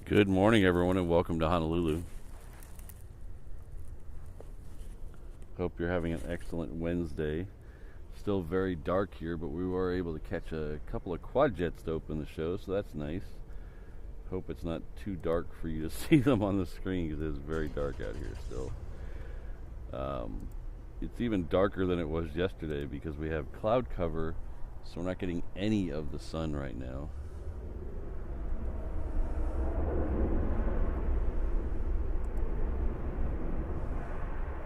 Good morning, everyone, and welcome to Honolulu. Hope you're having an excellent Wednesday. Still very dark here, but we were able to catch a couple of quad jets to open the show, so that's nice. Hope it's not too dark for you to see them on the screen, because it's very dark out here still. It's even darker than it was yesterday because we have cloud cover, so we're not getting any of the sun right now.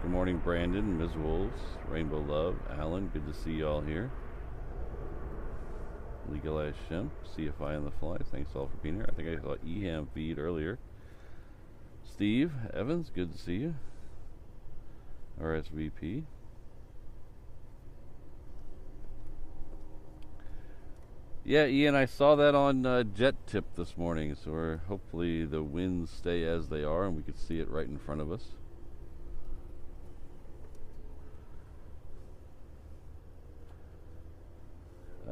Good morning, Brandon, Ms. Wolves, Rainbow Love, Alan, good to see you all here. Legalized Shemp, CFI on the fly, thanks all for being here. I think I saw EHAM feed earlier. Steve Evans, good to see you. RSVP. Yeah, Ian, I saw that on Jet Tip this morning, so hopefully the winds stay as they are and we could see it right in front of us.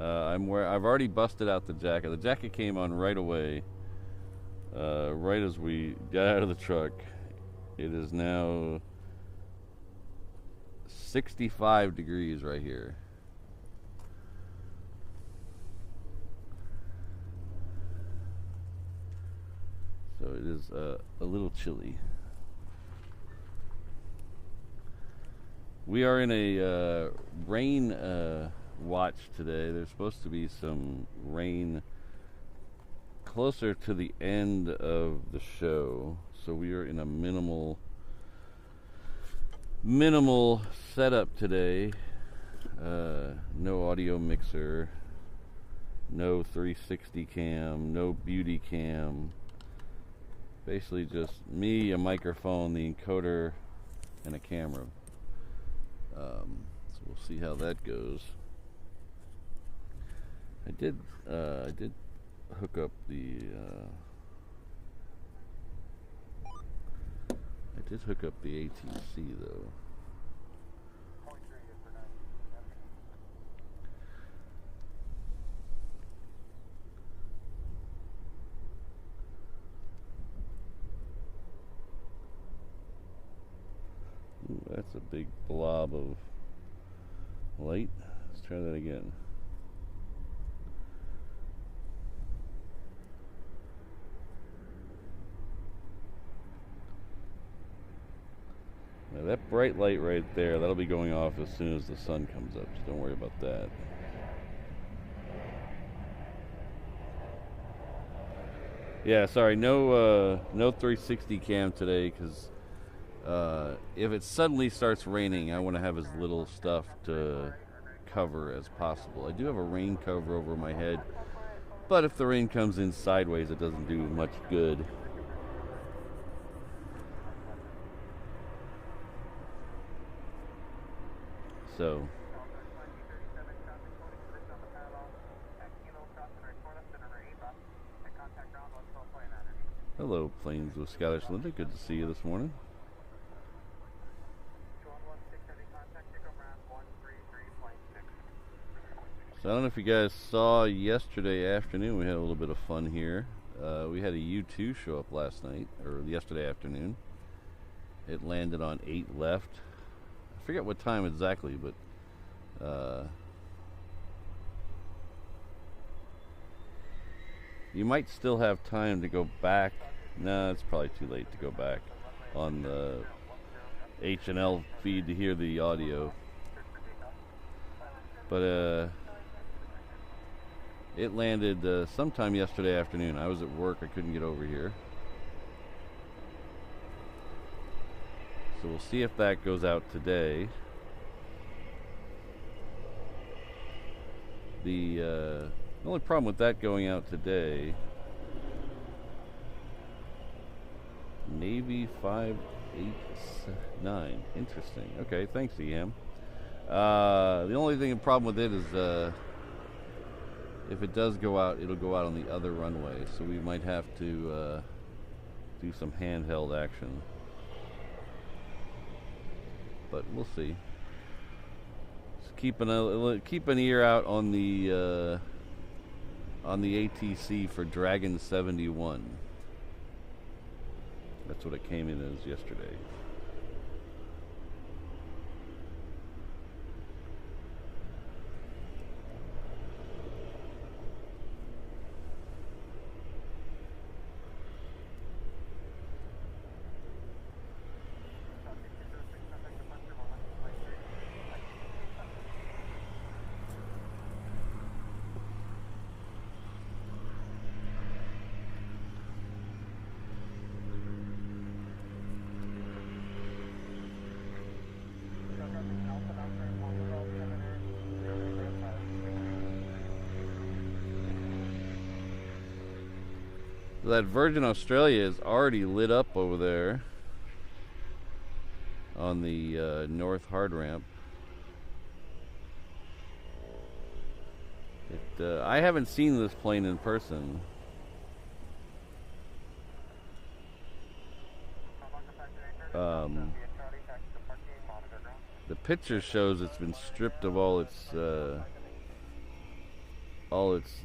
I've already busted out the jacket. The jacket came on right away, right as we got out of the truck. It is now 65 degrees right here. So it is a little chilly. We are in a rain watch today. There's supposed to be some rain closer to the end of the show, so we are in a minimal setup today. No audio mixer, no 360 cam, no beauty cam, basically just me, a microphone, the encoder, and a camera. So we'll see how that goes. I did hook up the ATC though. Ooh, that's a big blob of light. Let's try that again. Now that bright light right there, that'll be going off as soon as the sun comes up, so don't worry about that. Yeah, sorry, no 360 cam today, because if it suddenly starts raining, I want to have as little stuff to cover as possible. I do have a rain cover over my head, but if the rain comes in sideways, it doesn't do much good. So, hello, Plains with Scottish Linda. Good to see you this morning. So I don't know if you guys saw yesterday afternoon, we had a little bit of fun here. We had a U-2 show up last night, or yesterday afternoon. It landed on 8 left. I forget what time exactly, but you might still have time to go back. No, it's probably too late to go back on the H&L feed to hear the audio. But it landed sometime yesterday afternoon. I was at work, I couldn't get over here. So we'll see if that goes out today. The only problem with that going out today, Navy 589. Interesting. Okay, thanks, EM. The only problem with it is if it does go out, it'll go out on the other runway, so we might have to do some handheld action. But we'll see. Just keep an ear out on the ATC for Dragon 71. That's what it came in as yesterday. That Virgin Australia is already lit up over there on the north hard ramp. I haven't seen this plane in person. The picture shows it's been stripped of all its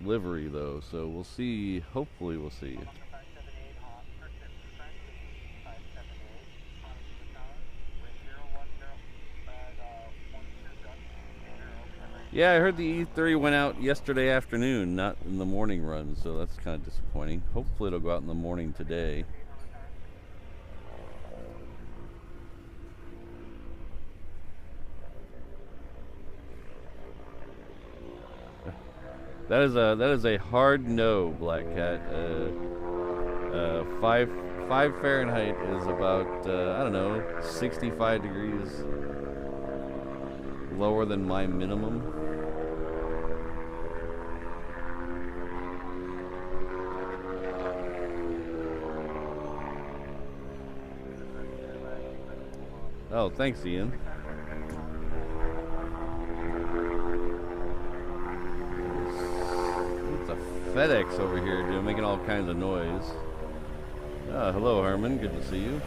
livery though, so we'll see. Hopefully we'll see. Yeah, I heard the E3 went out yesterday afternoon, not in the morning run, so that's kind of disappointing. Hopefully it'll go out in the morning today. That is a hard no, Black Cat. 5 Fahrenheit is about I don't know, 65 degrees lower than my minimum. Oh, thanks, Ian. FedEx over here making all kinds of noise. Hello, Herman. Good to see you.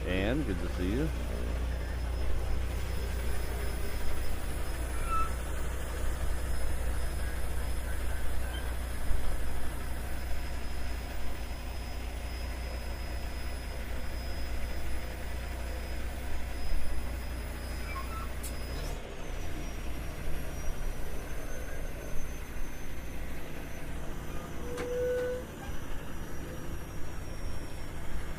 And good to see you.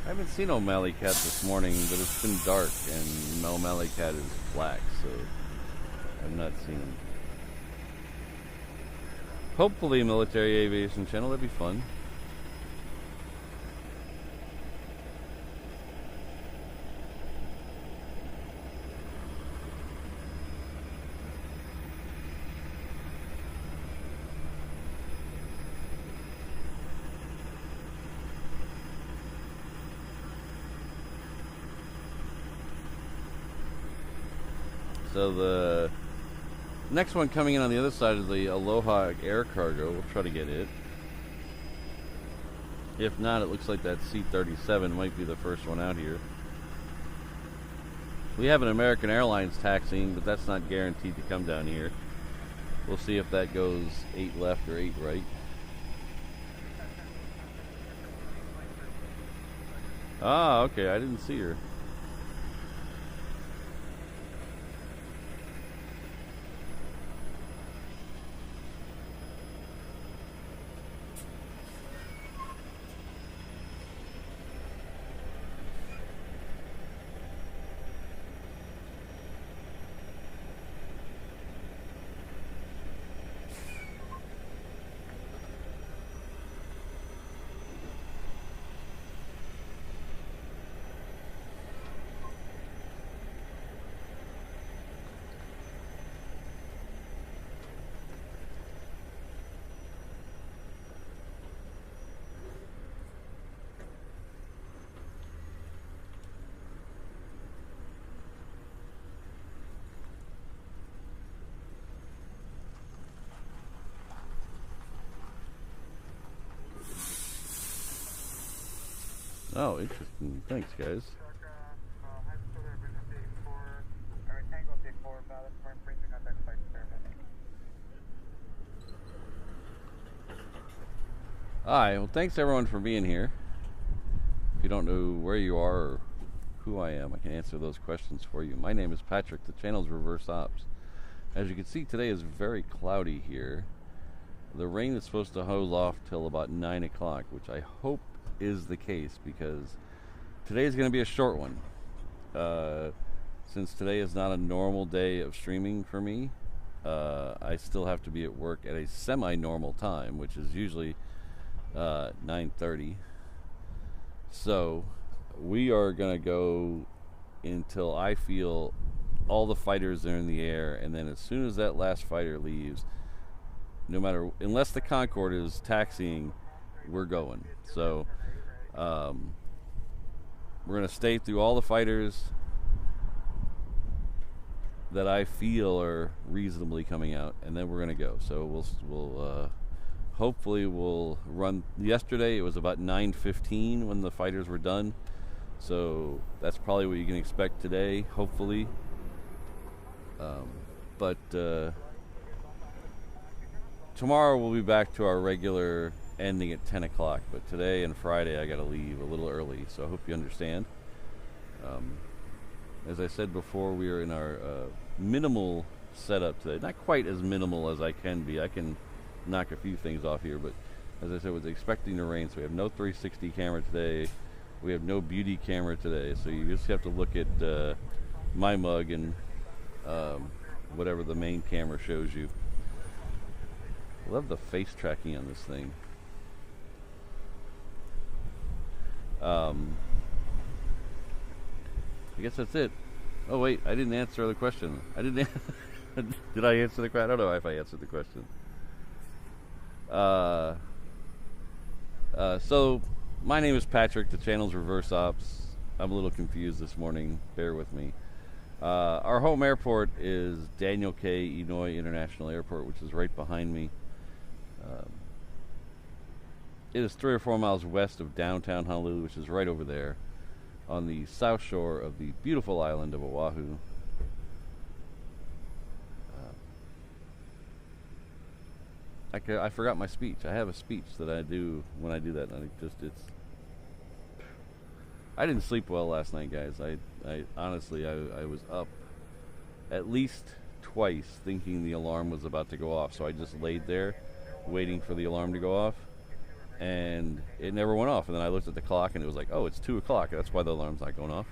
I haven't seen O'Malley Cat this morning, but it's been dark, and O'Malley Cat is black, so I've not seen him. Hopefully Military Aviation Channel, that'd be fun. So the next one coming in on the other side is the Aloha Air Cargo. We'll try to get it. If not, it looks like that C-37 might be the first one out here. We have an American Airlines taxiing, but that's not guaranteed to come down here. We'll see if that goes 8 left or 8 right. Ah, okay, I didn't see her. Oh, interesting. Thanks, guys. Hi, well, thanks everyone for being here. If you don't know where you are or who I am, I can answer those questions for you. My name is Patrick. The channel's Reverse Ops. As you can see, today is very cloudy here. The rain is supposed to hose off till about 9 o'clock, which I hope is the case because today is going to be a short one. Since today is not a normal day of streaming for me, I still have to be at work at a semi-normal time, which is usually 9:30. So we are going to go until I feel all the fighters are in the air, and then as soon as that last fighter leaves, unless the Concorde is taxiing, we're going. So we're going to stay through all the fighters that I feel are reasonably coming out, and then we're going to go. So we'll hopefully we'll run. Yesterday it was about 9:15 when the fighters were done, so that's probably what you can expect today, hopefully. But tomorrow we'll be back to our regular ending at 10 o'clock, but today and Friday I gotta leave a little early, so I hope you understand. As I said before, we are in our minimal setup today. Not quite as minimal as I can be. I can knock a few things off here, but as I said, was expecting to rain, so we have no 360 camera today. We have no beauty camera today, so you just have to look at my mug and whatever the main camera shows you. I love the face tracking on this thing. I guess that's it. Oh wait, I didn't answer the question. I didn't. Did I answer the question? I don't know if I answered the question. So my name is Patrick. The channel's Reverse Ops. I'm a little confused this morning. Bear with me. Our home airport is Daniel K. Inouye International Airport, which is right behind me. It is 3 or 4 miles west of downtown Honolulu, which is right over there on the south shore of the beautiful island of Oahu. I forgot my speech. I have a speech that I do when I do that, and I didn't sleep well last night, guys. I honestly, I was up at least twice thinking the alarm was about to go off, so I just laid there waiting for the alarm to go off, and it never went off. And then I looked at the clock, and it was like, oh, it's 2 o'clock. That's why the alarm's not going off.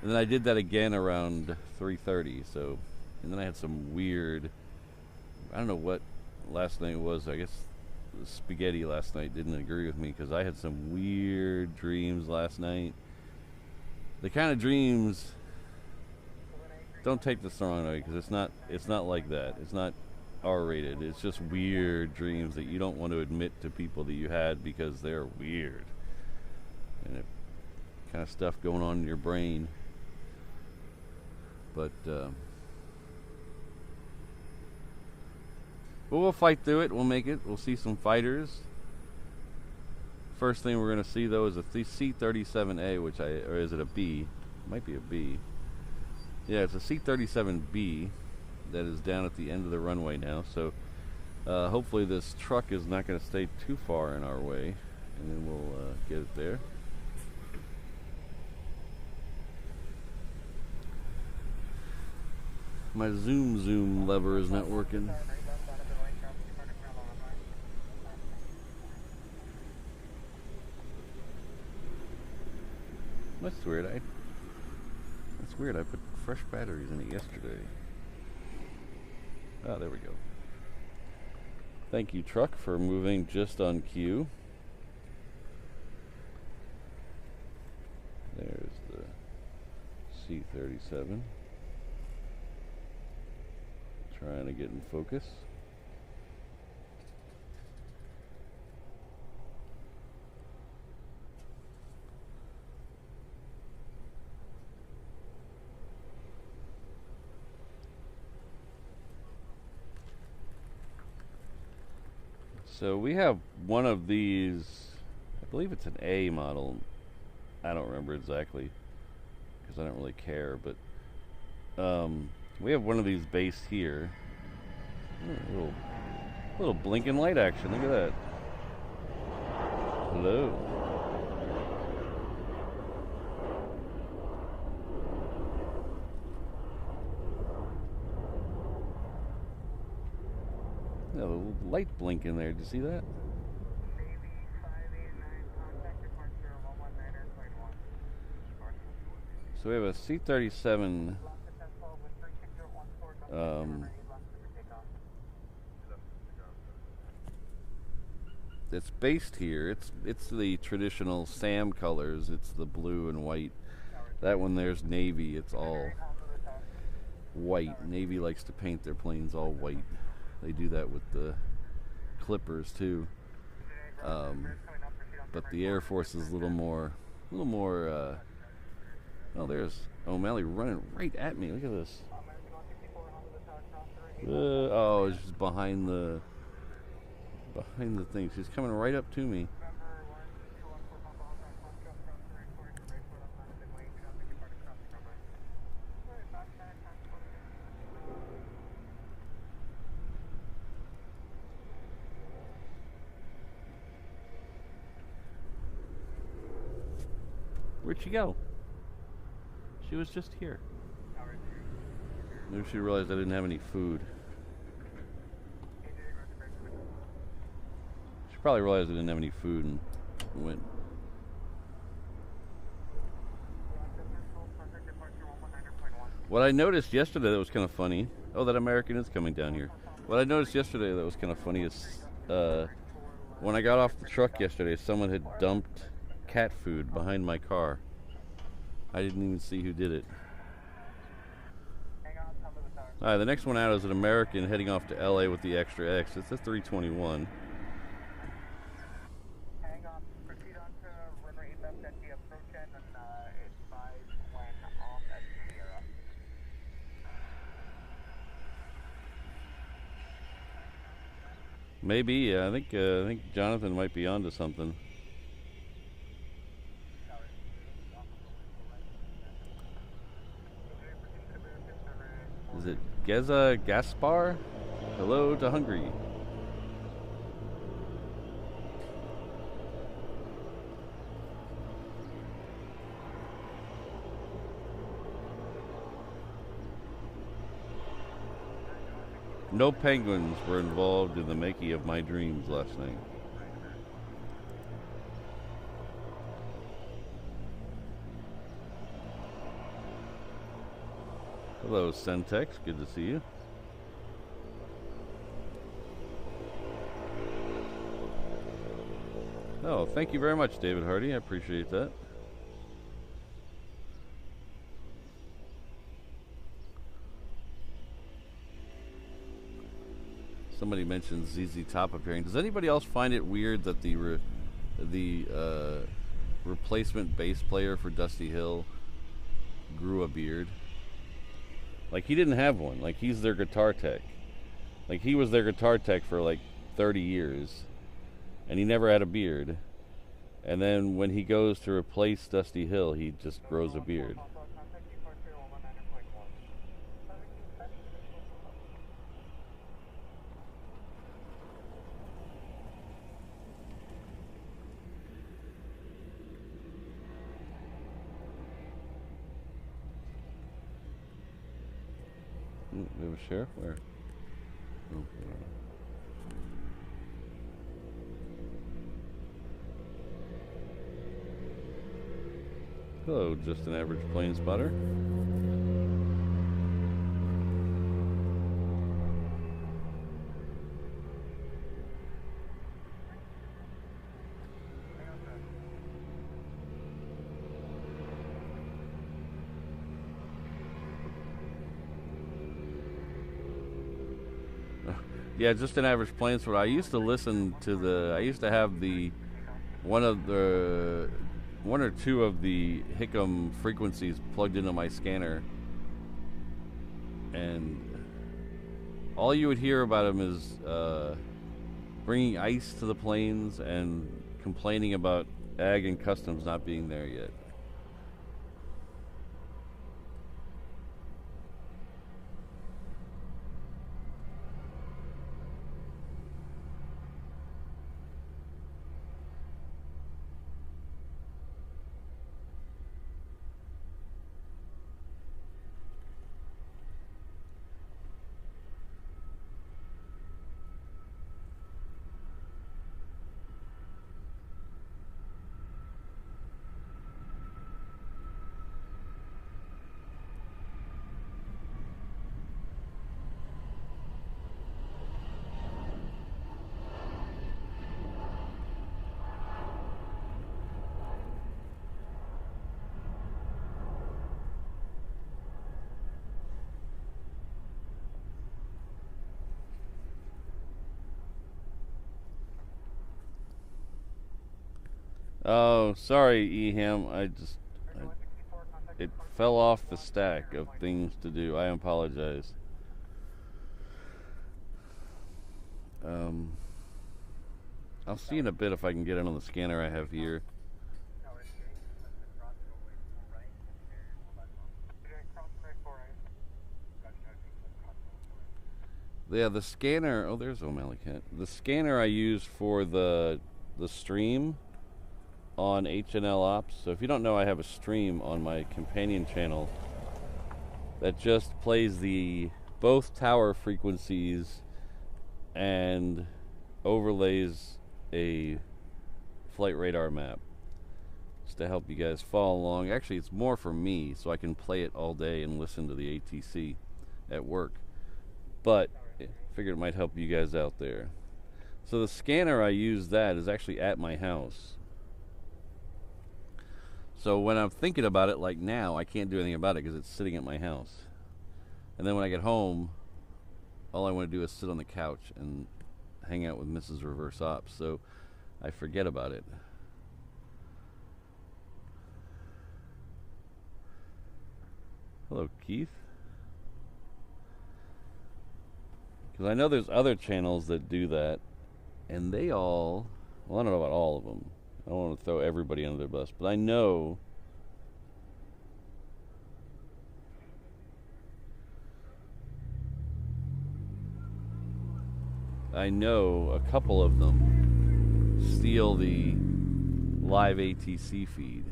And then I did that again around 3:30. So, and then I had some weird, I don't know what last night was. I guess the spaghetti last night didn't agree with me because I had some weird dreams last night. The kind of dreams, don't take this the wrong way, because it's not like that. It's not R-rated. It's just weird dreams that you don't want to admit to people that you had because they're weird, and it kind of stuff going on in your brain. But we'll fight through it. We'll make it. We'll see some fighters. First thing we're going to see, though, is a C-37A, or is it a B? It might be a B. Yeah, it's a C-37B that is down at the end of the runway now. So hopefully this truck is not going to stay too far in our way, and then we'll get it there. My zoom lever is not working. That's weird. That's weird. I put fresh batteries in it yesterday. Ah, there we go. Thank you, truck, for moving just on cue. There's the C-37. Trying to get in focus. So we have one of these, I believe it's an A model. I don't remember exactly because I don't really care, but we have one of these based here. Little blinking light action, look at that. Hello. Yeah, the little light blink in there. Did you see that? So we have a C-37 it's based here. It's the traditional SAM colors. It's the blue and white. That one there's Navy. It's all white. Navy likes to paint their planes all white. They do that with the Clippers too. But the Air Force is a little more. Oh, there's O'Malley running right at me. Look at this. Oh, it's just behind the thing. She's coming right up to me. Where'd she go? She was just here. Maybe she realized I didn't have any food. She probably realized I didn't have any food and went. What I noticed yesterday that was kind of funny. Oh, that American is coming down here. What I noticed yesterday that was kind of funny is when I got off the truck yesterday, someone had dumped cat food behind my car. I didn't even see who did it. Alright, the next one out is an American heading off to LA with the extra X. It's a 321. Maybe, yeah. I think Jonathan might be onto something. Is it Geza Gaspar? Hello to Hungary. No penguins were involved in the making of my dreams last night. Hello, Centex. Good to see you. Oh, thank you very much, David Hardy. I appreciate that. Somebody mentioned ZZ Top appearing. Does anybody else find it weird that the replacement bass player for Dusty Hill grew a beard? Like, he didn't have one. Like, he's their guitar tech. Like, he was their guitar tech for like 30 years. And he never had a beard. And then when he goes to replace Dusty Hill, he just grows a beard. We have a sheriff? Where? Oh, hello, just an average plane spotter. Yeah, just an average plane spotter. I used to listen to I used to have one or two of the Hickam frequencies plugged into my scanner, and all you would hear about him is bringing ice to the planes and complaining about Ag and Customs not being there yet. Oh, sorry, Eham. It fell off the stack of things to do. I apologize. I'll see in a bit if I can get it on the scanner I have here. Yeah, the scanner. Oh, there's O'Malley Cat. The scanner I use for the stream on HNL Ops. So if you don't know, I have a stream on my companion channel that just plays the both tower frequencies and overlays a flight radar map just to help you guys follow along. Actually, it's more for me, so I can play it all day and listen to the ATC at work. But I figured it might help you guys out there. So the scanner I use that is actually at my house. So when I'm thinking about it, like now, I can't do anything about it because it's sitting at my house. And then when I get home, all I want to do is sit on the couch and hang out with Mrs. Reverse Ops. So I forget about it. Hello, Keith. Because I know there's other channels that do that, and they all, well, I don't know about all of them. I don't want to throw everybody under their bus, but I know a couple of them steal the live ATC feed.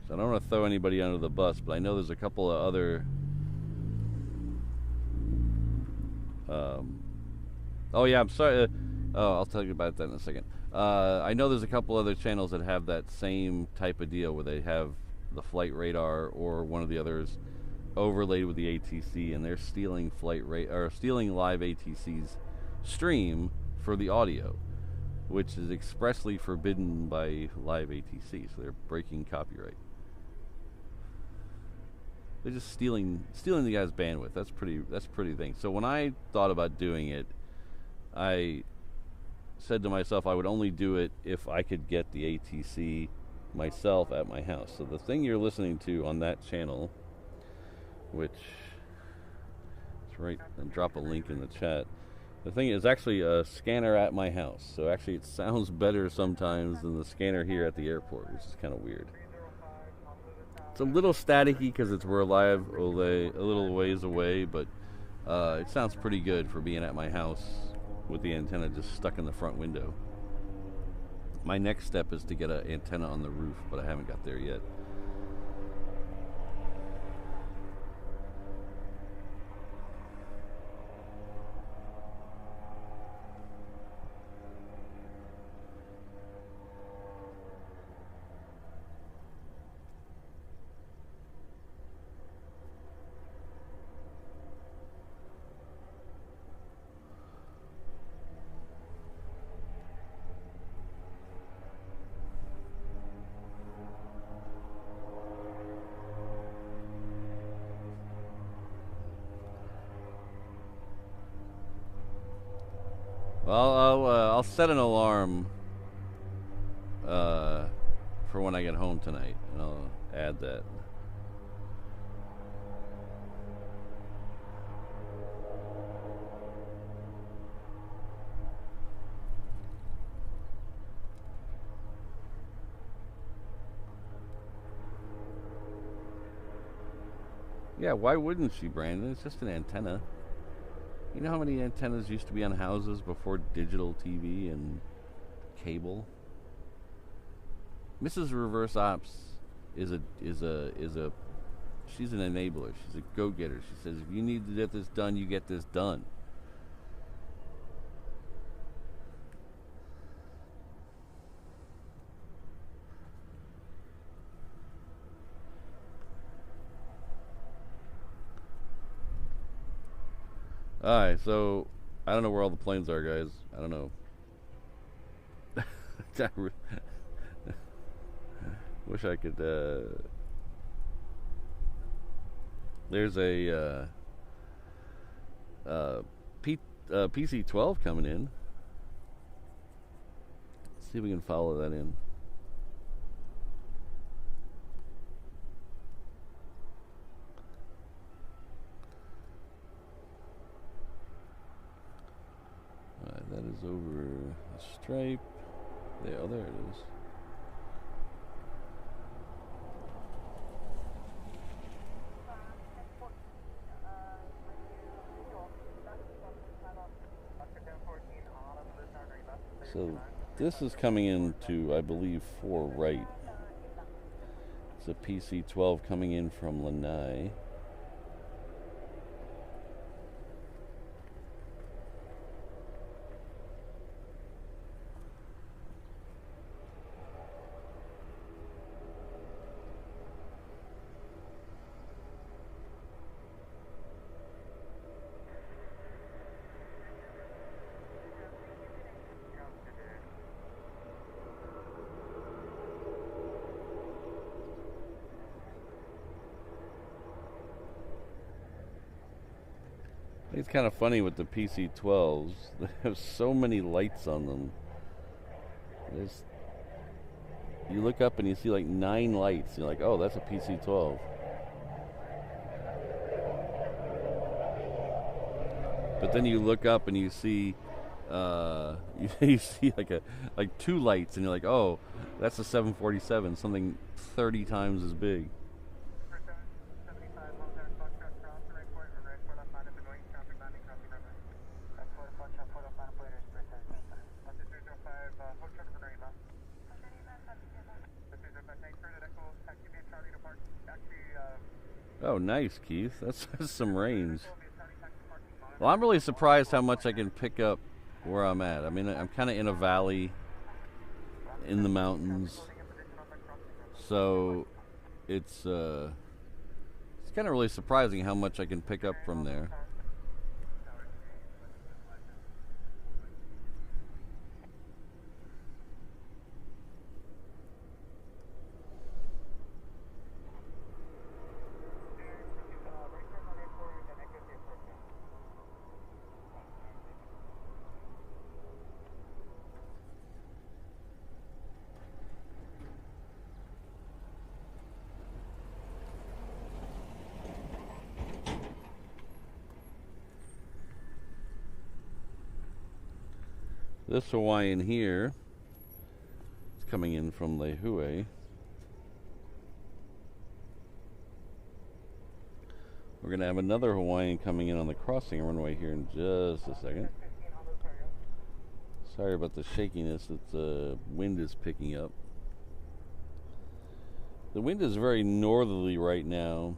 So I don't want to throw anybody under the bus, but I know there's a couple of other oh yeah, I'm sorry. I'll tell you about that in a second. I know there's a couple other channels that have that same type of deal where they have the flight radar or one of the others overlaid with the ATC, and they're stealing stealing live ATC's stream for the audio, which is expressly forbidden by live ATC. So they're breaking copyright. They're just stealing the guy's bandwidth. That's pretty thing. So when I thought about doing it, I said to myself I would only do it if I could get the ATC myself at my house. So the thing you're listening to on that channel, which is right, and drop a link in the chat. The thing is actually a scanner at my house. So actually it sounds better sometimes than the scanner here at the airport, which is kind of weird. It's a little staticky because we're live a little ways away, but it sounds pretty good for being at my house with the antenna just stuck in the front window. My next step is to get an antenna on the roof, but I haven't got there yet. Well, I'll set an alarm for when I get home tonight, and I'll add that. Yeah, why wouldn't she, Brandon? It's just an antenna. You know how many antennas used to be on houses before digital TV and cable? Mrs. Reverse Ops is a she's an enabler. She's a go-getter. She says if you need to get this done, you get this done. Alright, so I don't know where all the planes are, guys. I don't know. Wish I could. There's a PC-12 coming in. See if we can follow that in. Alright, that is over the stripe. There, oh, there it is. So this is coming into, I believe, 4 right. It's a PC-12 coming in from Lanai. It's kind of funny with the PC-12s. They have so many lights on them. You look up and you see like 9 lights. You're like, oh, that's a PC-12. But then you look up and you see, you see like 2 lights, and you're like, oh, that's a 747, something 30 times as big. Oh, nice, Keith. That's some range. Well, I'm really surprised how much I can pick up where I'm at. I mean, I'm kind of in a valley in the mountains, so it's kind of really surprising how much I can pick up from there. This Hawaiian here is coming in from Lehue. We're going to have another Hawaiian coming in on the crossing runway here in just a second. Sorry about the shakiness. The wind is picking up. The wind is very northerly right now,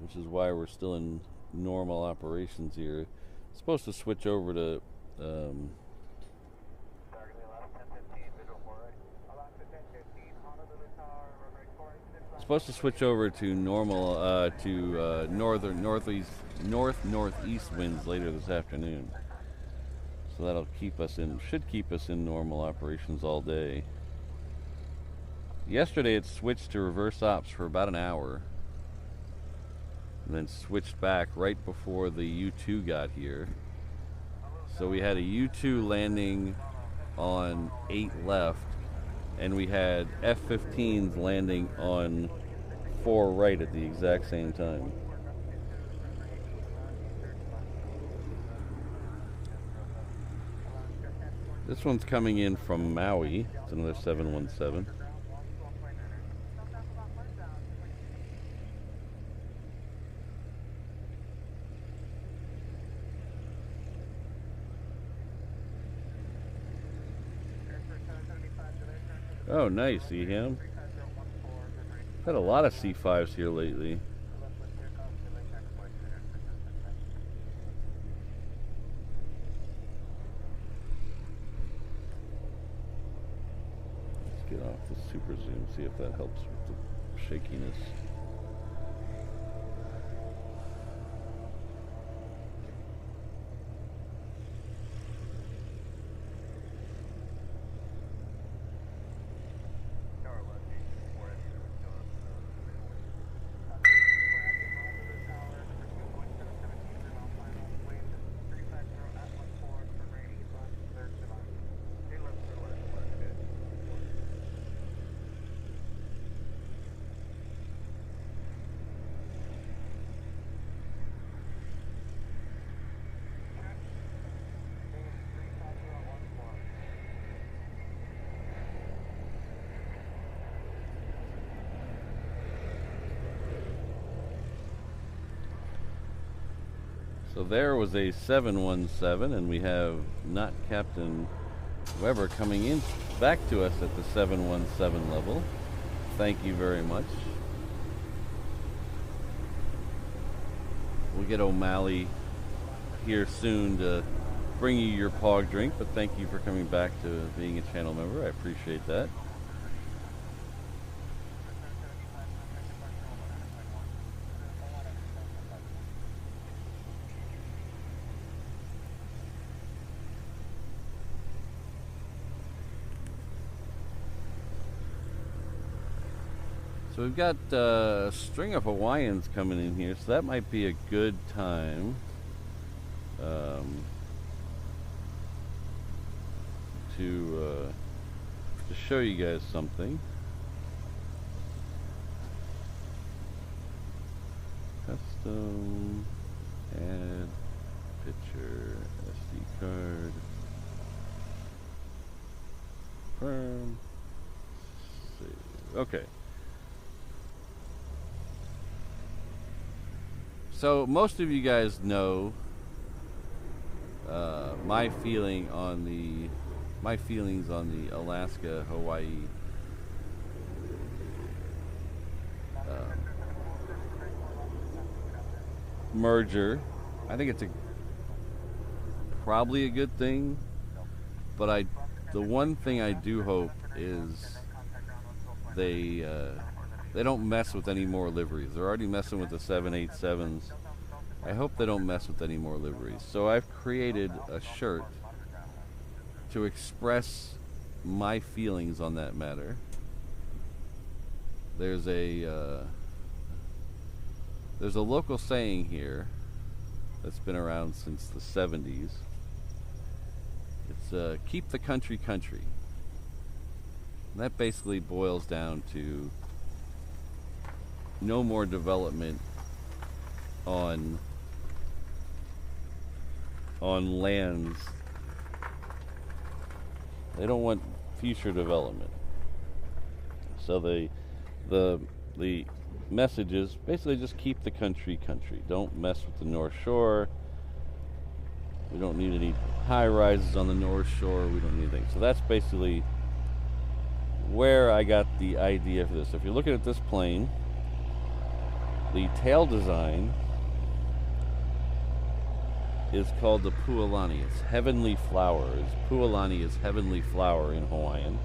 which is why we're still in normal operations here. It's supposed to switch over to normal northeast winds later this afternoon. So that'll should keep us in normal operations all day. Yesterday it switched to reverse ops for about an hour, and then switched back right before the U-2 got here. So we had a U-2 landing on 8 left, and we had F-15s landing on 4 right at the exact same time. This one's coming in from Maui. It's another 717. Oh, nice, see him? Had a lot of C5s here lately. Let's get off the super zoom, see if that helps with the shakiness. So there was a 717, and we have not Captain Weber coming in back to us at the 717 level. Thank you very much. We'll get O'Malley here soon to bring you your pog drink, but thank you for coming back to being a channel member. I appreciate that. So we've got a string of Hawaiians coming in here, so that might be a good time to show you guys something. Custom, add picture, SD card, firm, save. Okay. So most of you guys know my feelings on the Alaska Hawaii merger. I think it's probably a good thing, but the one thing I do hope is they don't mess with any more liveries. They're already messing with the 787s. I hope they don't mess with any more liveries. So I've created a shirt to express my feelings on that matter. There's a local saying here that's been around since the 70s. It's keep the country country. And that basically boils down to no more development on lands. They don't want future development. So the message is basically just keep the country country. Don't mess with the North Shore. We don't need any high rises on the North Shore. We don't need anything. So that's basically where I got the idea for this. If you're looking at this plane, the tail design is called the Pualani. It's heavenly flowers. Pualani is heavenly flower in Hawaiian.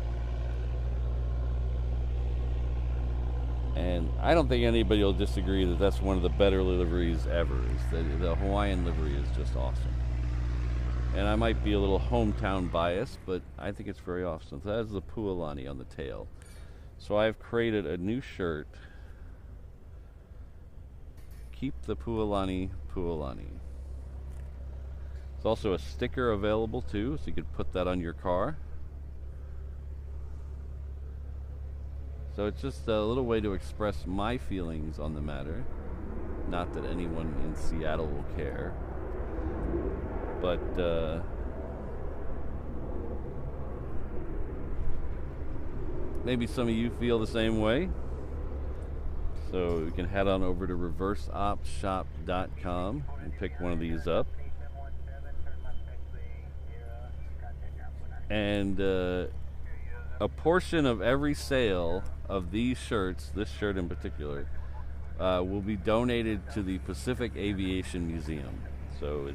And I don't think anybody will disagree that that's one of the better liveries ever. The Hawaiian livery is just awesome. And I might be a little hometown biased, but I think it's very awesome. So that is the Pualani on the tail. So I've created a new shirt. Keep the Pualani, Pualani. There's also a sticker available too, so you could put that on your car. So it's just a little way to express my feelings on the matter. Not that anyone in Seattle will care. But maybe some of you feel the same way. So you can head on over to reverseopshop.com and pick one of these up. And a portion of every sale of these shirts, this shirt in particular, will be donated to the Pacific Aviation Museum. So it,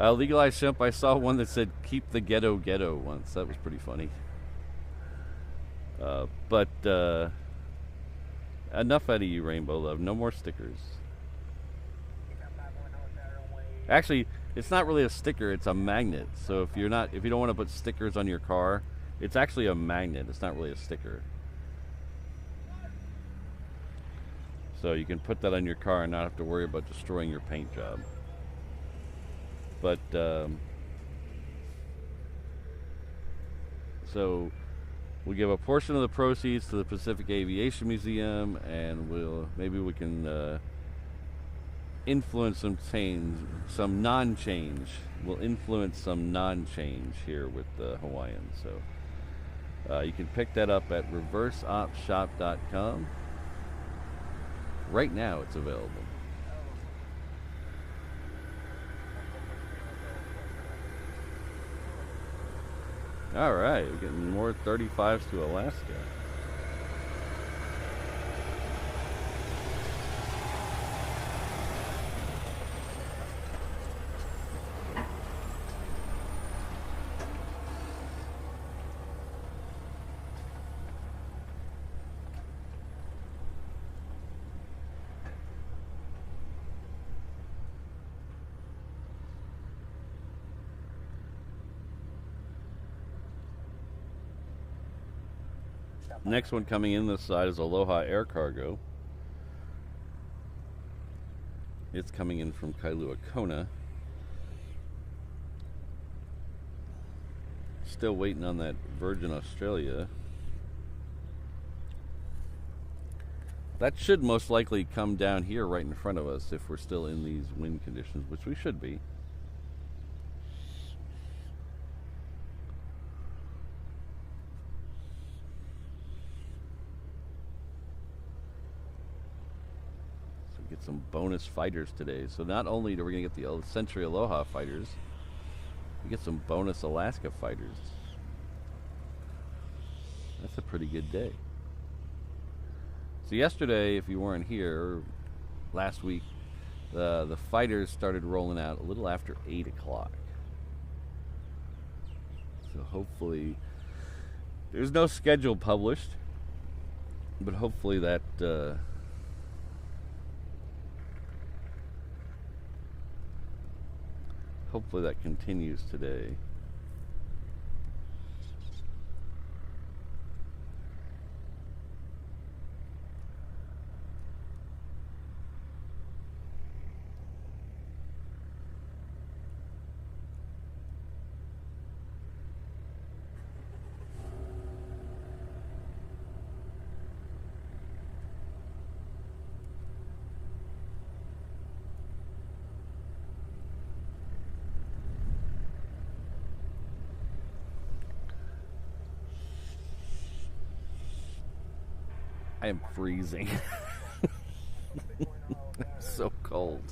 Legalized Shemp, I saw one that said keep the ghetto ghetto once. That was pretty funny. But enough out of you, Rainbow Love. No more stickers. Actually, it's not really a sticker, it's a magnet. So if you don't want to put stickers on your car, it's actually a magnet. It's not really a sticker. So you can put that on your car and not have to worry about destroying your paint job. But so we'll give a portion of the proceeds to the Pacific Aviation Museum, and maybe we can influence some change, some non-change. We'll influence some non-change here with the Hawaiians. So You can pick that up at reverseopshop.com. Right now it's available. All right, we're getting more 35s to Alaska. Next one coming in this side is Aloha Air Cargo. It's coming in from Kailua Kona. Still waiting on that Virgin Australia. That should most likely come down here right in front of us if we're still in these wind conditions, which we should be. Get some bonus fighters today. So not only are we going to get the Sentry Aloha fighters, we get some bonus Alaska fighters. That's a pretty good day. So yesterday, if you weren't here, last week, the fighters started rolling out a little after 8 o'clock. So hopefully, there's no schedule published, but hopefully that hopefully that continues today. I am freezing. I'm so cold.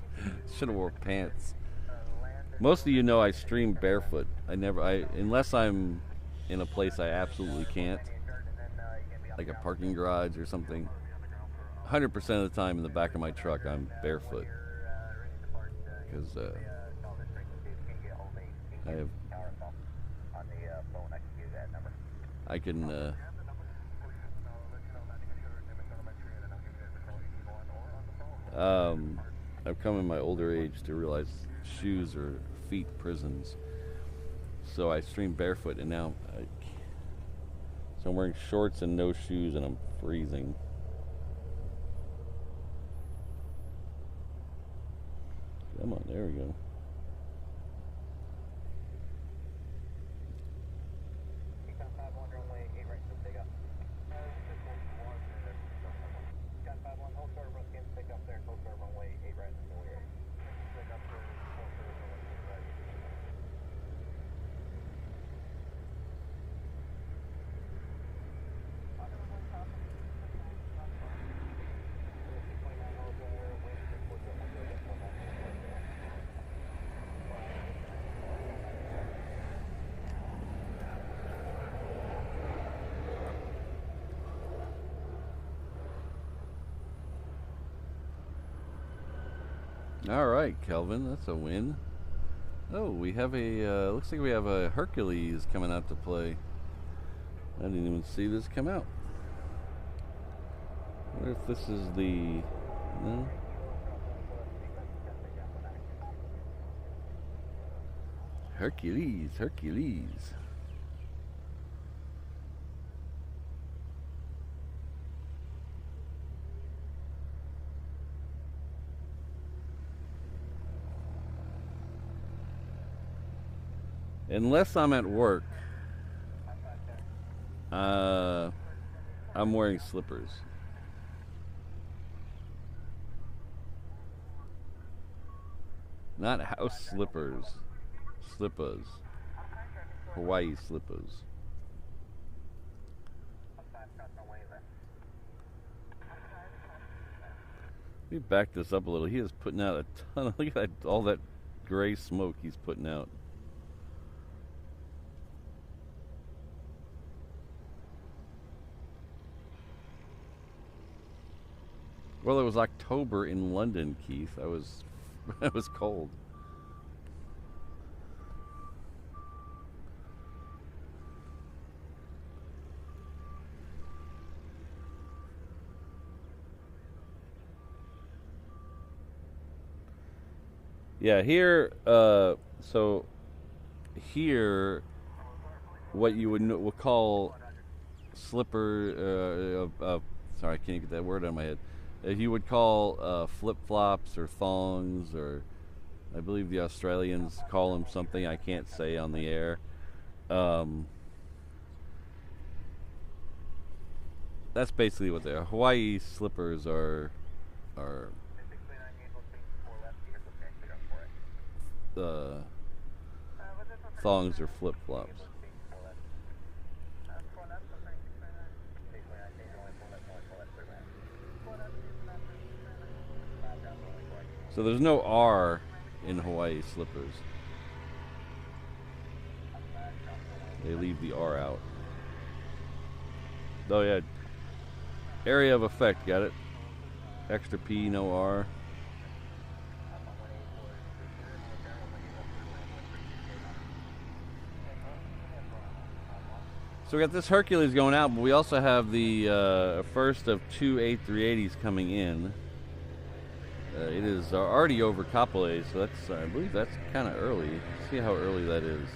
Should have wore pants. Most of you know I stream barefoot. Unless I'm in a place I absolutely can't, like a parking garage or something. 100% of the time in the back of my truck, I'm barefoot. Because I can I've come in my older age to realize shoes are feet prisons. So I stream barefoot, and now so I'm wearing shorts and no shoes, and I'm freezing. Come on, there we go. All right, Kelvin, that's a win. Oh, we have a, looks like we have a Hercules coming out to play. I didn't even see this come out. I wonder if this is the, no? Hercules, Hercules. Unless I'm at work, I'm wearing slippers. Not house slippers, slippas, Hawaii slippas. Let me back this up a little. He is putting out a ton of, look at that, all that gray smoke he's putting out. Well, it was October in London, Keith. I was cold. Yeah, here, so here, what you would call slipper, sorry, I can't get that word out of my head. You would call flip-flops or thongs, or I believe the Australians call them something I can't say on the air. That's basically what they are. Hawaii slippers are thongs or flip-flops. So there's no R in Hawaii slippers. They leave the R out. Oh yeah. Area of effect, got it? Extra P, no R. So we got this Hercules going out, but we also have the first of two A380s coming in. It is already over Kapolei, so that's I believe that's kind of early. Let's see how early that is.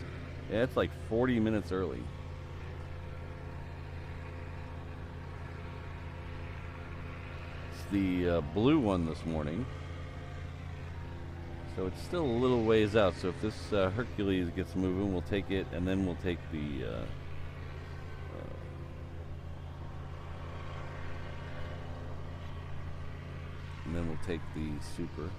Yeah, it's like 40 minutes early. It's the blue one this morning. So it's still a little ways out. So if this Hercules gets moving, we'll take it, and then we'll take the Super.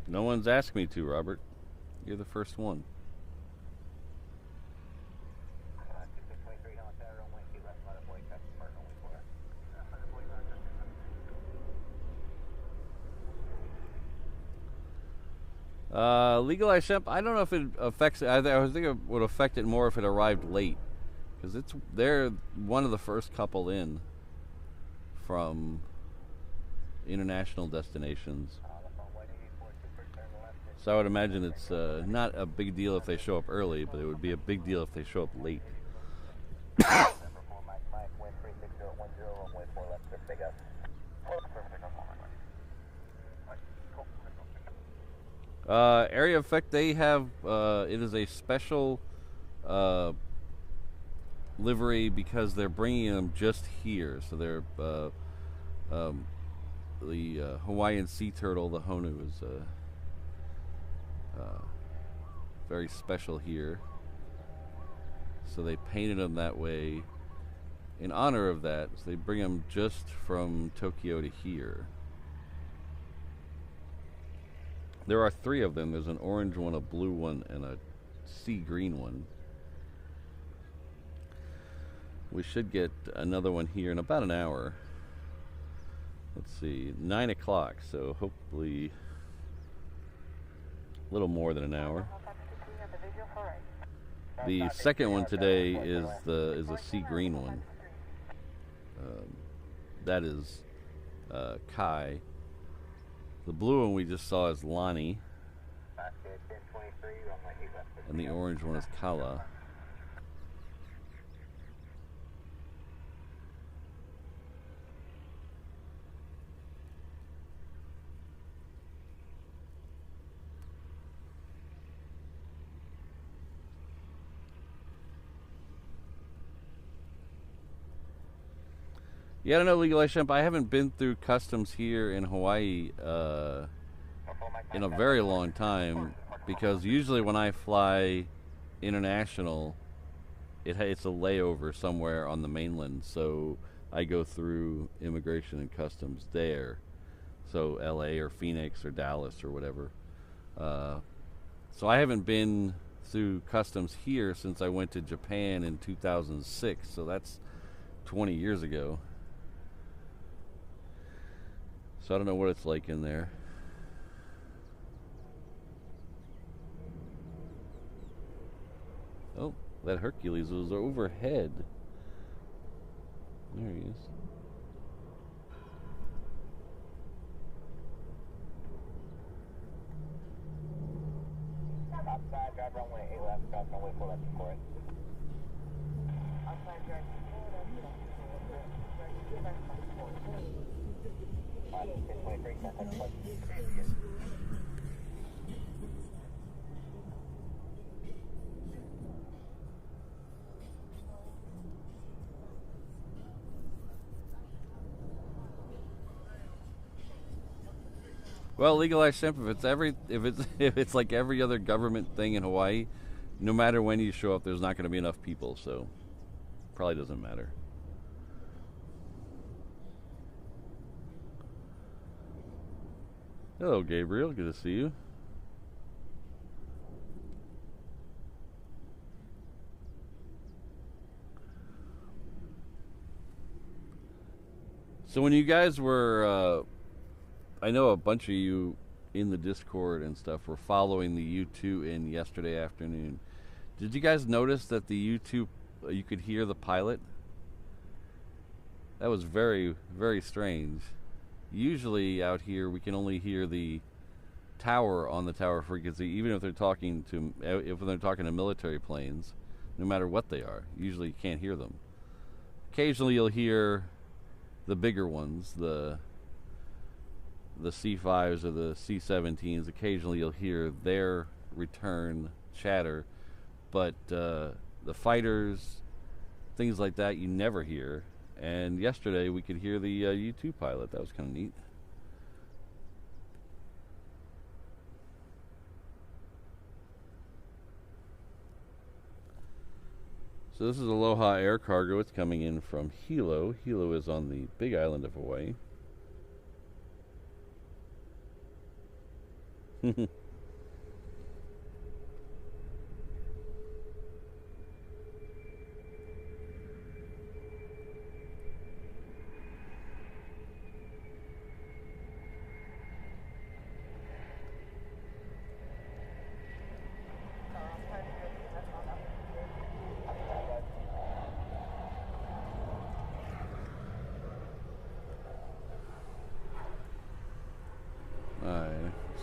No one's asked me to, Robert. You're the first one. Legalized shemp, I don't know if it affects it. I think it would affect it more if it arrived late. Because they're one of the first couple in from international destinations. So I would imagine it's not a big deal if they show up early, but it would be a big deal if they show up late. Area effect, they have, it is a special livery because they're bringing them just here. So they're, the Hawaiian sea turtle, the Honu, is very special here. So they painted them that way in honor of that. So they bring them just from Tokyo to here. There are 3 of them. There's an orange one, a blue one, and a sea green one. We should get another one here in about an hour. Let's see, 9 o'clock, so hopefully a little more than an hour. The second one today is a sea green one. That is Kai. The blue one we just saw is Lonnie. And the orange one is Kala. Yeah, I don't know, Legalized Shemp. I haven't been through customs here in Hawaii in a very long time, because usually when I fly international, it's a layover somewhere on the mainland, so I go through immigration and customs there. So LA or Phoenix or Dallas or whatever. So I haven't been through customs here since I went to Japan in 2006, so that's 20 years ago. So I don't know what it's like in there. Oh, that Hercules was overhead. There he is. Outside, drive runway 8 left, cross runway 4 left, for it. Outside, drive 1023, contact flight. Well, Legalized Shemp, if it's like every other government thing in Hawaii, no matter when you show up, there's not going to be enough people, so probably doesn't matter. Hello, Gabriel. Good to see you. So when you guys were, I know a bunch of you in the Discord and stuff were following the U2 in yesterday afternoon. Did you guys notice that the U2, you could hear the pilot? That was very, very strange. Usually out here we can only hear the tower on the tower frequency, even if they're talking to military planes, no matter what they are. Usually you can't hear them. Occasionally you'll hear the bigger ones, the C5s or the C17s. Occasionally you'll hear their return chatter, but the fighters, things like that, you never hear. And yesterday we could hear the U2 pilot. That was kind of neat. So this is Aloha Air Cargo. It's coming in from Hilo. Hilo is on the big island of Hawaii.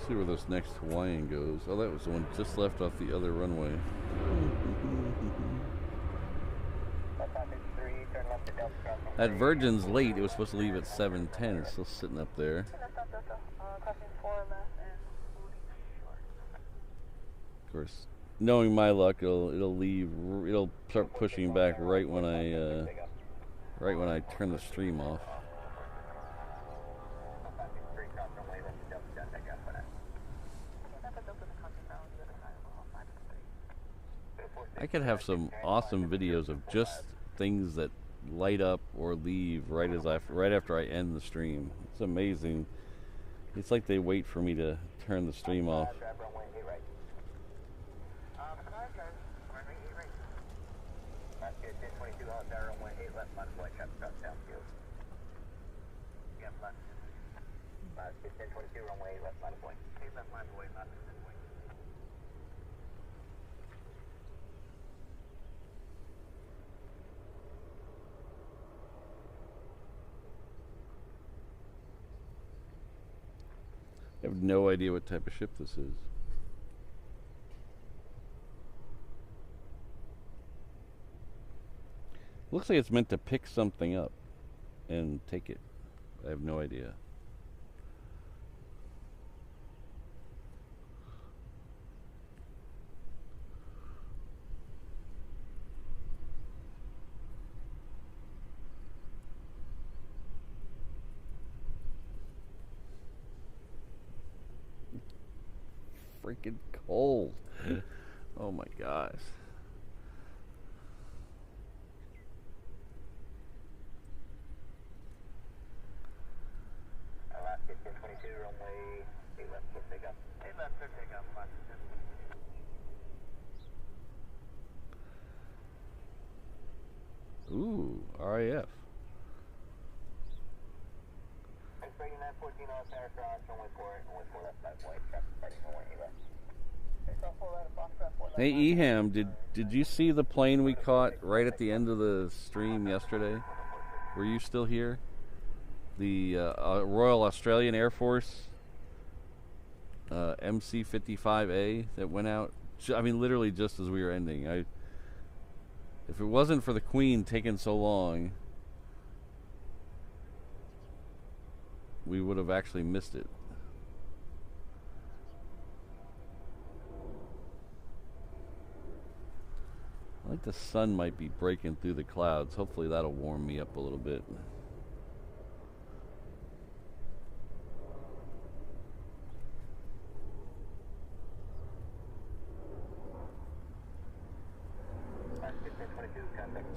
See where this next Hawaiian goes. Oh, that was the one just left off the other runway. That Virgin's late. It was supposed to leave at 7:10. It's still sitting up there. Of course, knowing my luck, it'll leave. It'll start pushing back right when I turn the stream off. I could have some awesome videos of just things that light up or leave right after I end the stream. It's amazing. It's like they wait for me to turn the stream off. I have no idea what type of ship this is. Looks like it's meant to pick something up and take it. I have no idea. Freaking cold. Oh my gosh. Alaska 1022, runway 8 left, clear takeoff. 8 left, clear takeoff, Alaska 1022. Ooh, RAF. Expecting 914 on Fighter Squadrons, runway 4 left, 5 white, traffic fighting runway 8 left. Hey Eham, did you see the plane we caught right at the end of the stream yesterday? Were you still here? The Royal Australian Air Force MC-55A that went out. I mean, literally just as we were ending. If it wasn't for the Queen taking so long, we would have actually missed it. I think the sun might be breaking through the clouds. Hopefully that'll warm me up a little bit.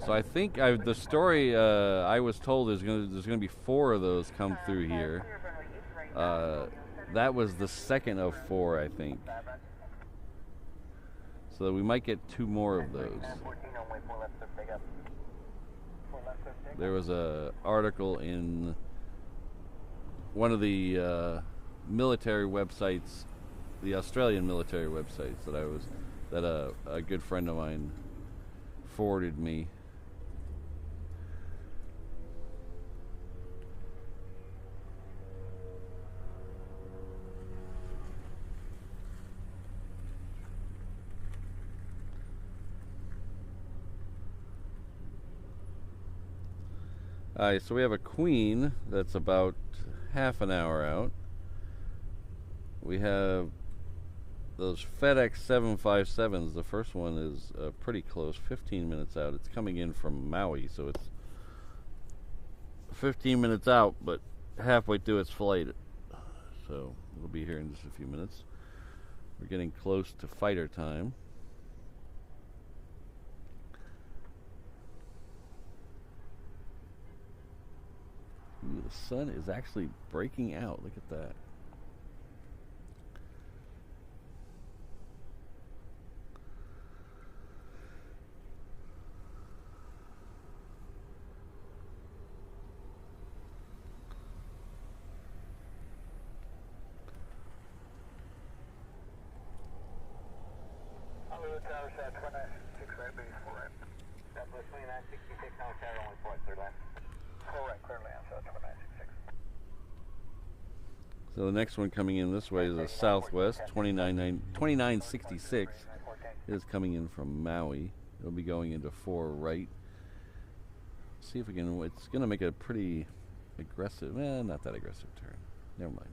So I think the story I was told there's going to be 4 of those come through here. That was the second of 4, I think. So we might get 2 more of those. There was an article in one of the military websites, the Australian military websites that a good friend of mine forwarded me. Alright, so we have a Queen that's about half an hour out. We have those FedEx 757s. The first one is pretty close, 15 minutes out. It's coming in from Maui, so it's 15 minutes out, but halfway through its flight. So it'll be here in just a few minutes. We're getting close to fighter time. Ooh, the sun is actually breaking out. Look at that. Tower, 2966 right, base 4 right. Southwest 2966, now tower, only 4 clear land. 4 right, clear land, so 2966. So the next one coming in this way is a Southwest 2966. It is coming in from Maui. It'll be going into 4 right. See if we can. It's going to make a pretty aggressive. Not that aggressive turn. Never mind.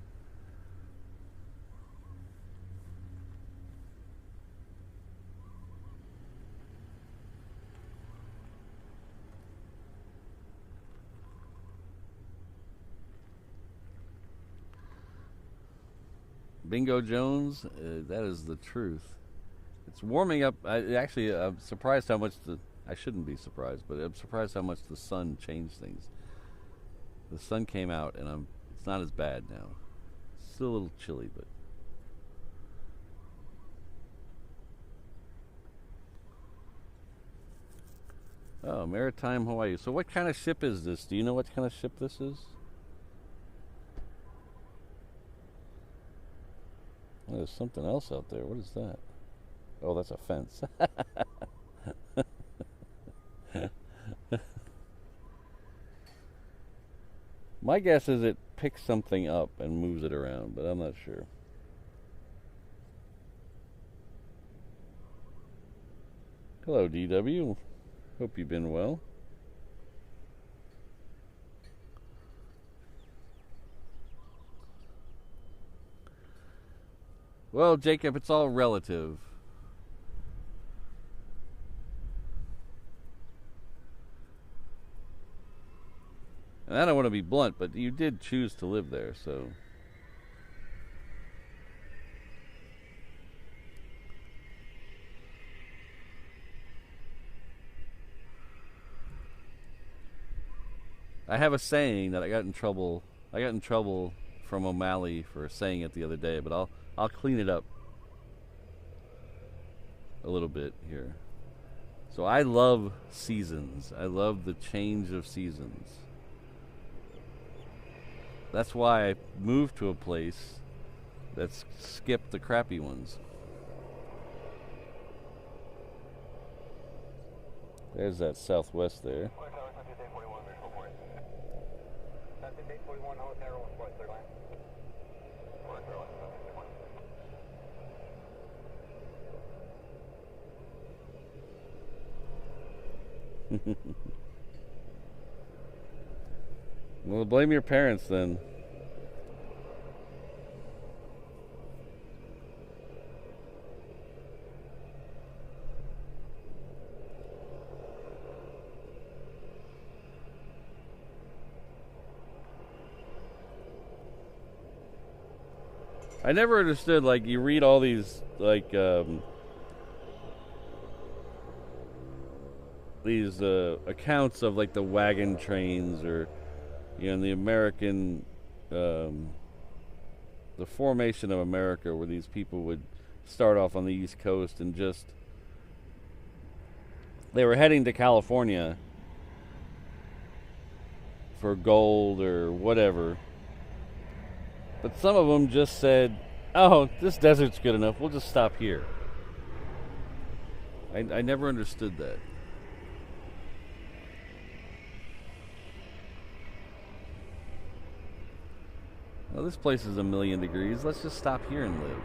Bingo Jones, that is the truth. It's warming up. I'm surprised how much I shouldn't be surprised, but I'm surprised how much the sun changed things. The sun came out, and it's not as bad now. It's still a little chilly, but. Oh, Maritime Hawaii. So what kind of ship is this? Do you know what kind of ship this is? Oh, there's something else out there. What is that? Oh, that's a fence. My guess is it picks something up and moves it around, but I'm not sure. Hello, DW. Hope you've been well. Well, Jacob, it's all relative. And I don't want to be blunt, but you did choose to live there, so. I have a saying that I got in trouble from O'Malley for saying it the other day, but I'll clean it up a little bit here. So I love seasons. I love the change of seasons. That's why I moved to a place that's skipped the crappy ones. There's that Southwest there. Well, blame your parents then. I never understood, like, you read all these, like, these accounts of, like, the wagon trains, or, you know, the American, the formation of America, where these people would start off on the East Coast and just, they were heading to California for gold or whatever. But some of them just said, oh, this desert's good enough, we'll just stop here. I never understood that. Well, this place is 1,000,000 degrees. Let's just stop here and live.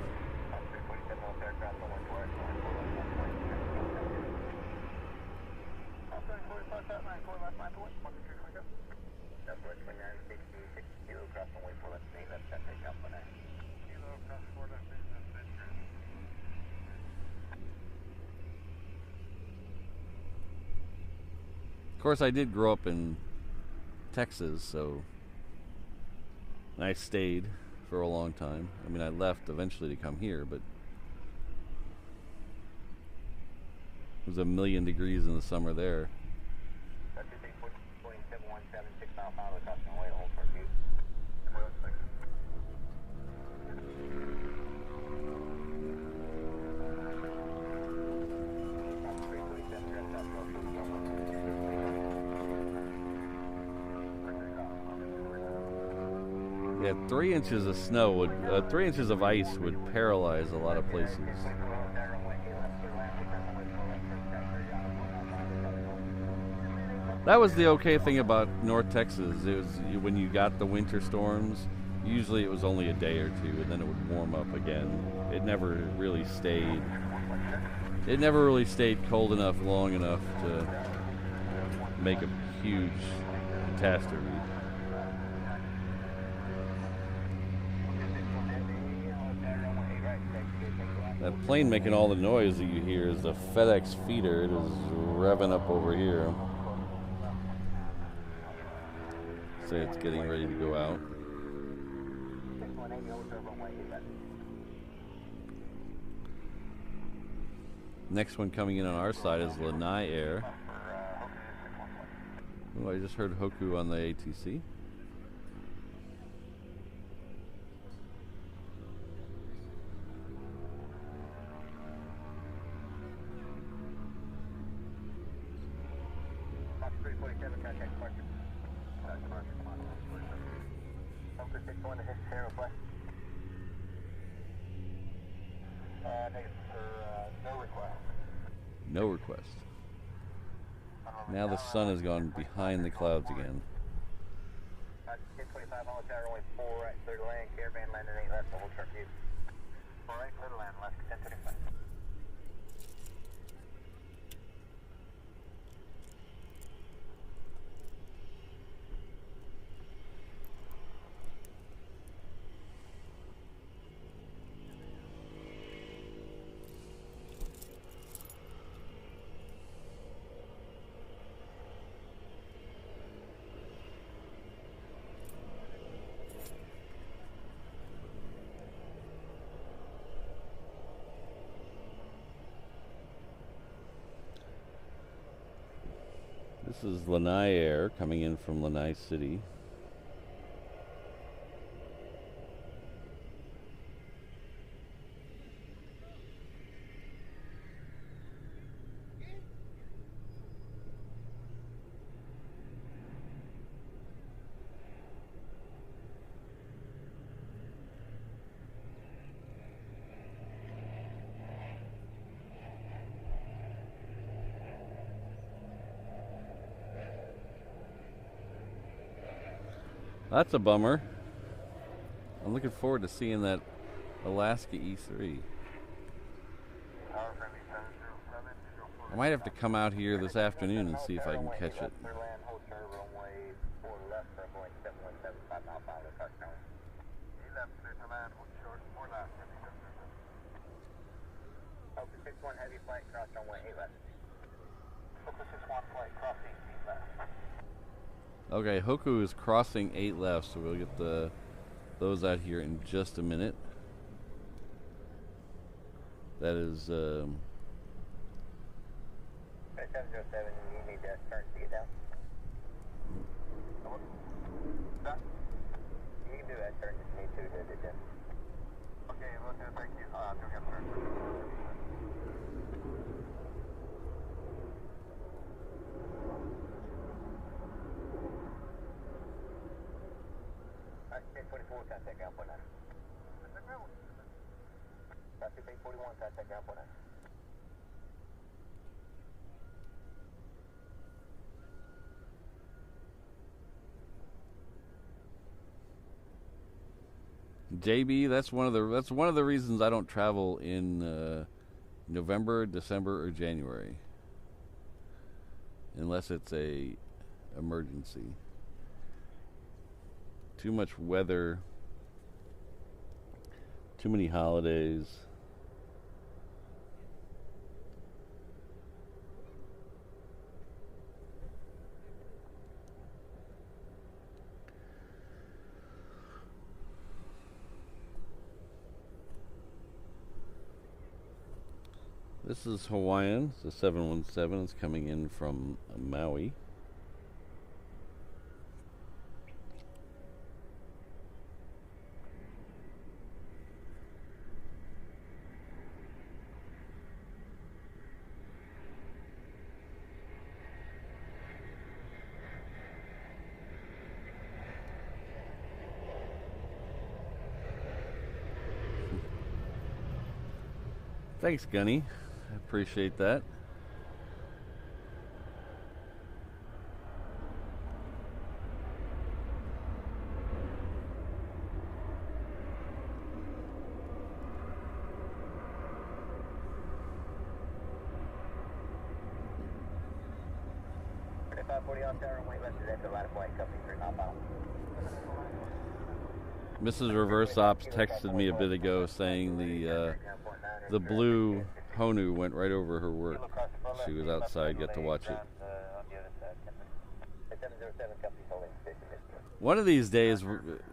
Of course, I did grow up in Texas, so I stayed for a long time. I mean, I left eventually to come here, but it was 1,000,000 degrees in the summer there. Yeah, 3 inches of snow would, 3 inches of ice would paralyze a lot of places. That was the okay thing about North Texas. It was when you got the winter storms, usually it was only a day or two, and then it would warm up again. It never really stayed. It never really stayed cold enough, long enough to make a huge catastrophe. That plane making all the noise that you hear is the FedEx feeder. It is revving up over here. Say it's getting ready to go out. Next one coming in on our side is Lanai Air. Oh, I just heard Hoku on the ATC. No request. Now the sun has gone behind the clouds again. 25 on the tower, only 4 right, clear to land, caravan landing 8 left, the whole truck view. 4 right, clear to land, left, 1025. This is Lanai Air coming in from Lanai City. That's a bummer. I'm looking forward to seeing that Alaska E3. I might have to come out here this afternoon and see if I can catch it. Okay, Hoku is crossing 8 left, so we'll get those out here in just a minute. That is 707, you need to turn to get down. You can do that turn, just need to do it. Okay, well, thank you. I'm going to turn. Contact ground point 9. Traffic 841, contact ground point 9. JB, that's one of the reasons I don't travel in November, December, or January, unless it's a emergency. Too much weather, too many holidays. This is Hawaiian. It's a 717. It's coming in from Maui. Thanks, Gunny. I appreciate that. 540 off tower, runway left is after line of flight, company 3 mile final. Mrs. Reverse Ops texted me a bit ago saying the blue Honu went right over her work. She was outside, got to watch it. One of these days,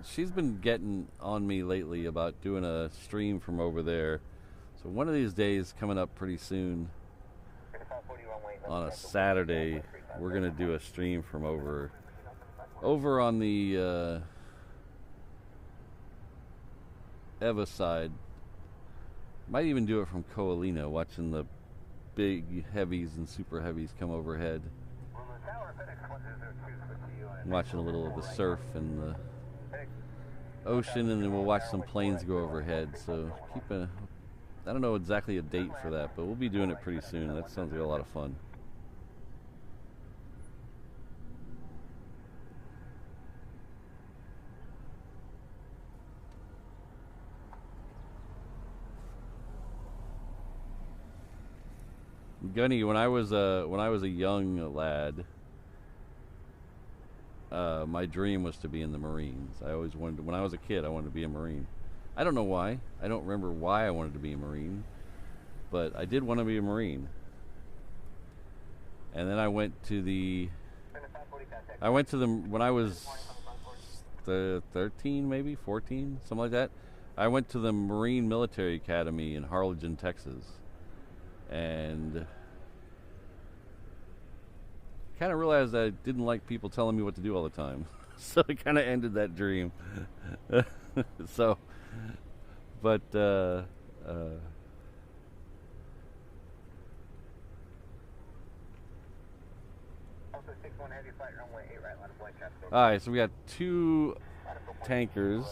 she's been getting on me lately about doing a stream from over there. So one of these days coming up pretty soon, on a Saturday, we're going to do a stream from over on the Eva side. Might even do it from Koalina, watching the big heavies and super heavies come overhead. Watching a little of the surf and the ocean, and then we'll watch some planes go overhead. So I don't know exactly a date for that, but we'll be doing it pretty soon. That sounds like a lot of fun. Gunny, when I was a young lad, my dream was to be in the Marines. I always wanted, when I was a kid, I wanted to be a Marine. I don't know why. I don't remember why I wanted to be a Marine, but I did want to be a Marine. And then I went to when I was 13, maybe 14, something like that. I went to the Marine Military Academy in Harlingen, Texas, and kind of realized that I didn't like people telling me what to do all the time. So it kind of ended that dream. So, but alright, so we got 2 tankers.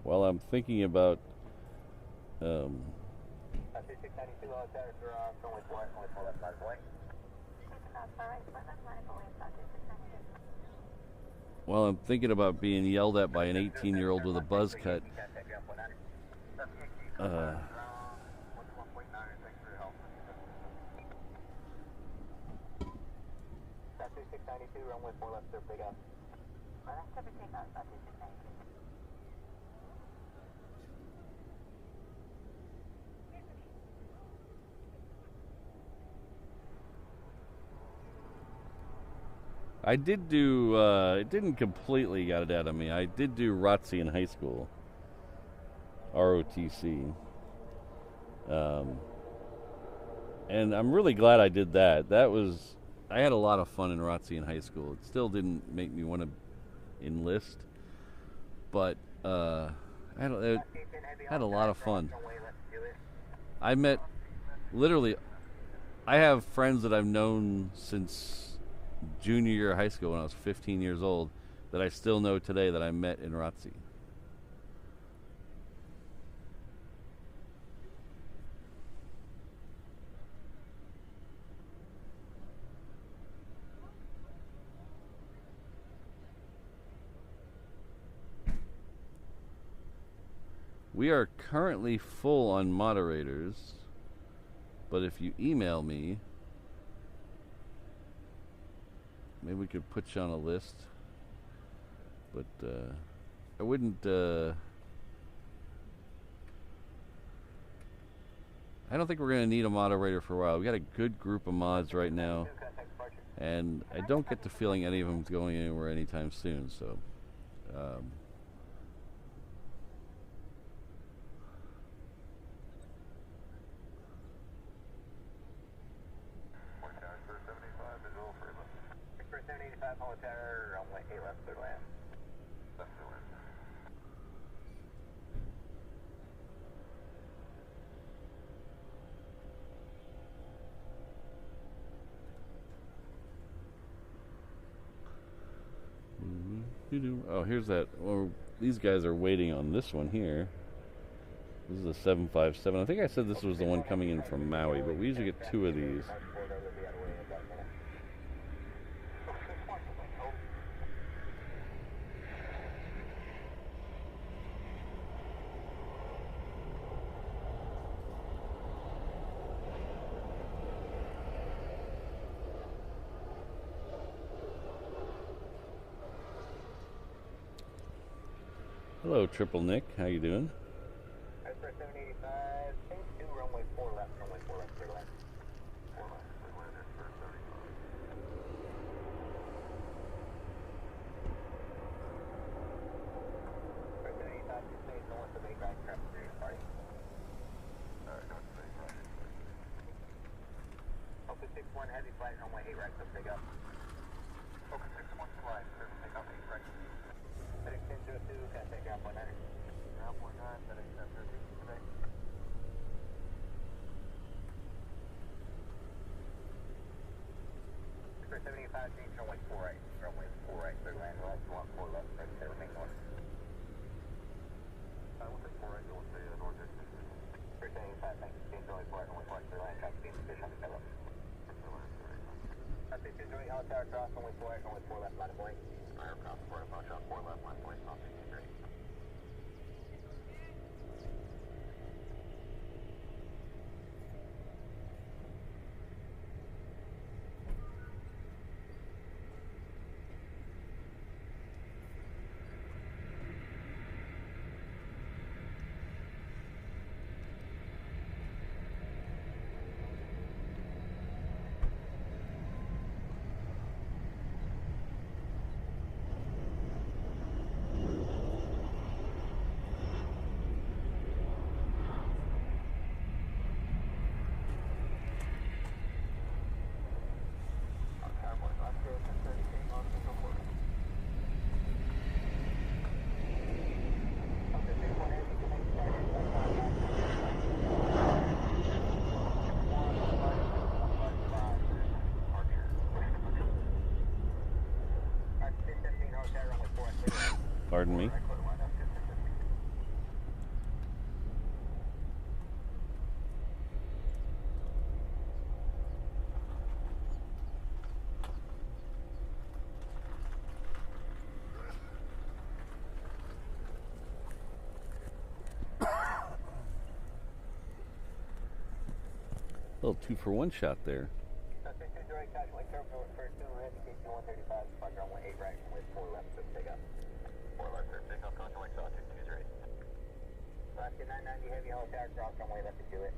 While I'm thinking about being yelled at by an 18-year-old with a buzz cut. I did do, it didn't completely get it out of me. I did do ROTC in high school. ROTC. And I'm really glad I did that. I had a lot of fun in ROTC in high school. It still didn't make me want to enlist, but I had a lot of fun. I have friends that I've known since junior year of high school when I was 15 years old that I still know today that I met in ROTC. We are currently full on moderators, but if you email me, maybe we could put you on a list. But I wouldn't. I don't think we're going to need a moderator for a while. We got a good group of mods right now, and I don't get the feeling any of them's going anywhere anytime soon. So. Oh, here's that. Well, these guys are waiting on this one here. This is a 757. I think I said this was the one coming in from Maui, but we usually get 2 of these. Hello, Triple Nick. How you doing? F-35, stage 2, runway 4 left, clear left. 4 left, F-35, stage north of 8 right, traffic clear, party. Alright, north of 8 right. Open 6-1, heavy flight, runway 8 right, so pick up. Open 6-1, flight, clear to take off 8 right. FedEx 1002, can I take ground 19? Ground 19, FedEx 1002, today. For 75, change runway 4 right, clear land left, 4 left, remain north. We'll take 4 right, go with the north exit. For 75, thanks, change runway 4 right, clear land, traffic being fish on the tail up. Traffic 208, all tower cross, runway 4 right, runway 4 left, line of blank. Aircraft report approach on 4 left, line of blank, not 63. Pardon me. Little 2-for-1 shot there. Alaska 990 heavy, hold tower cross, runway left to do it.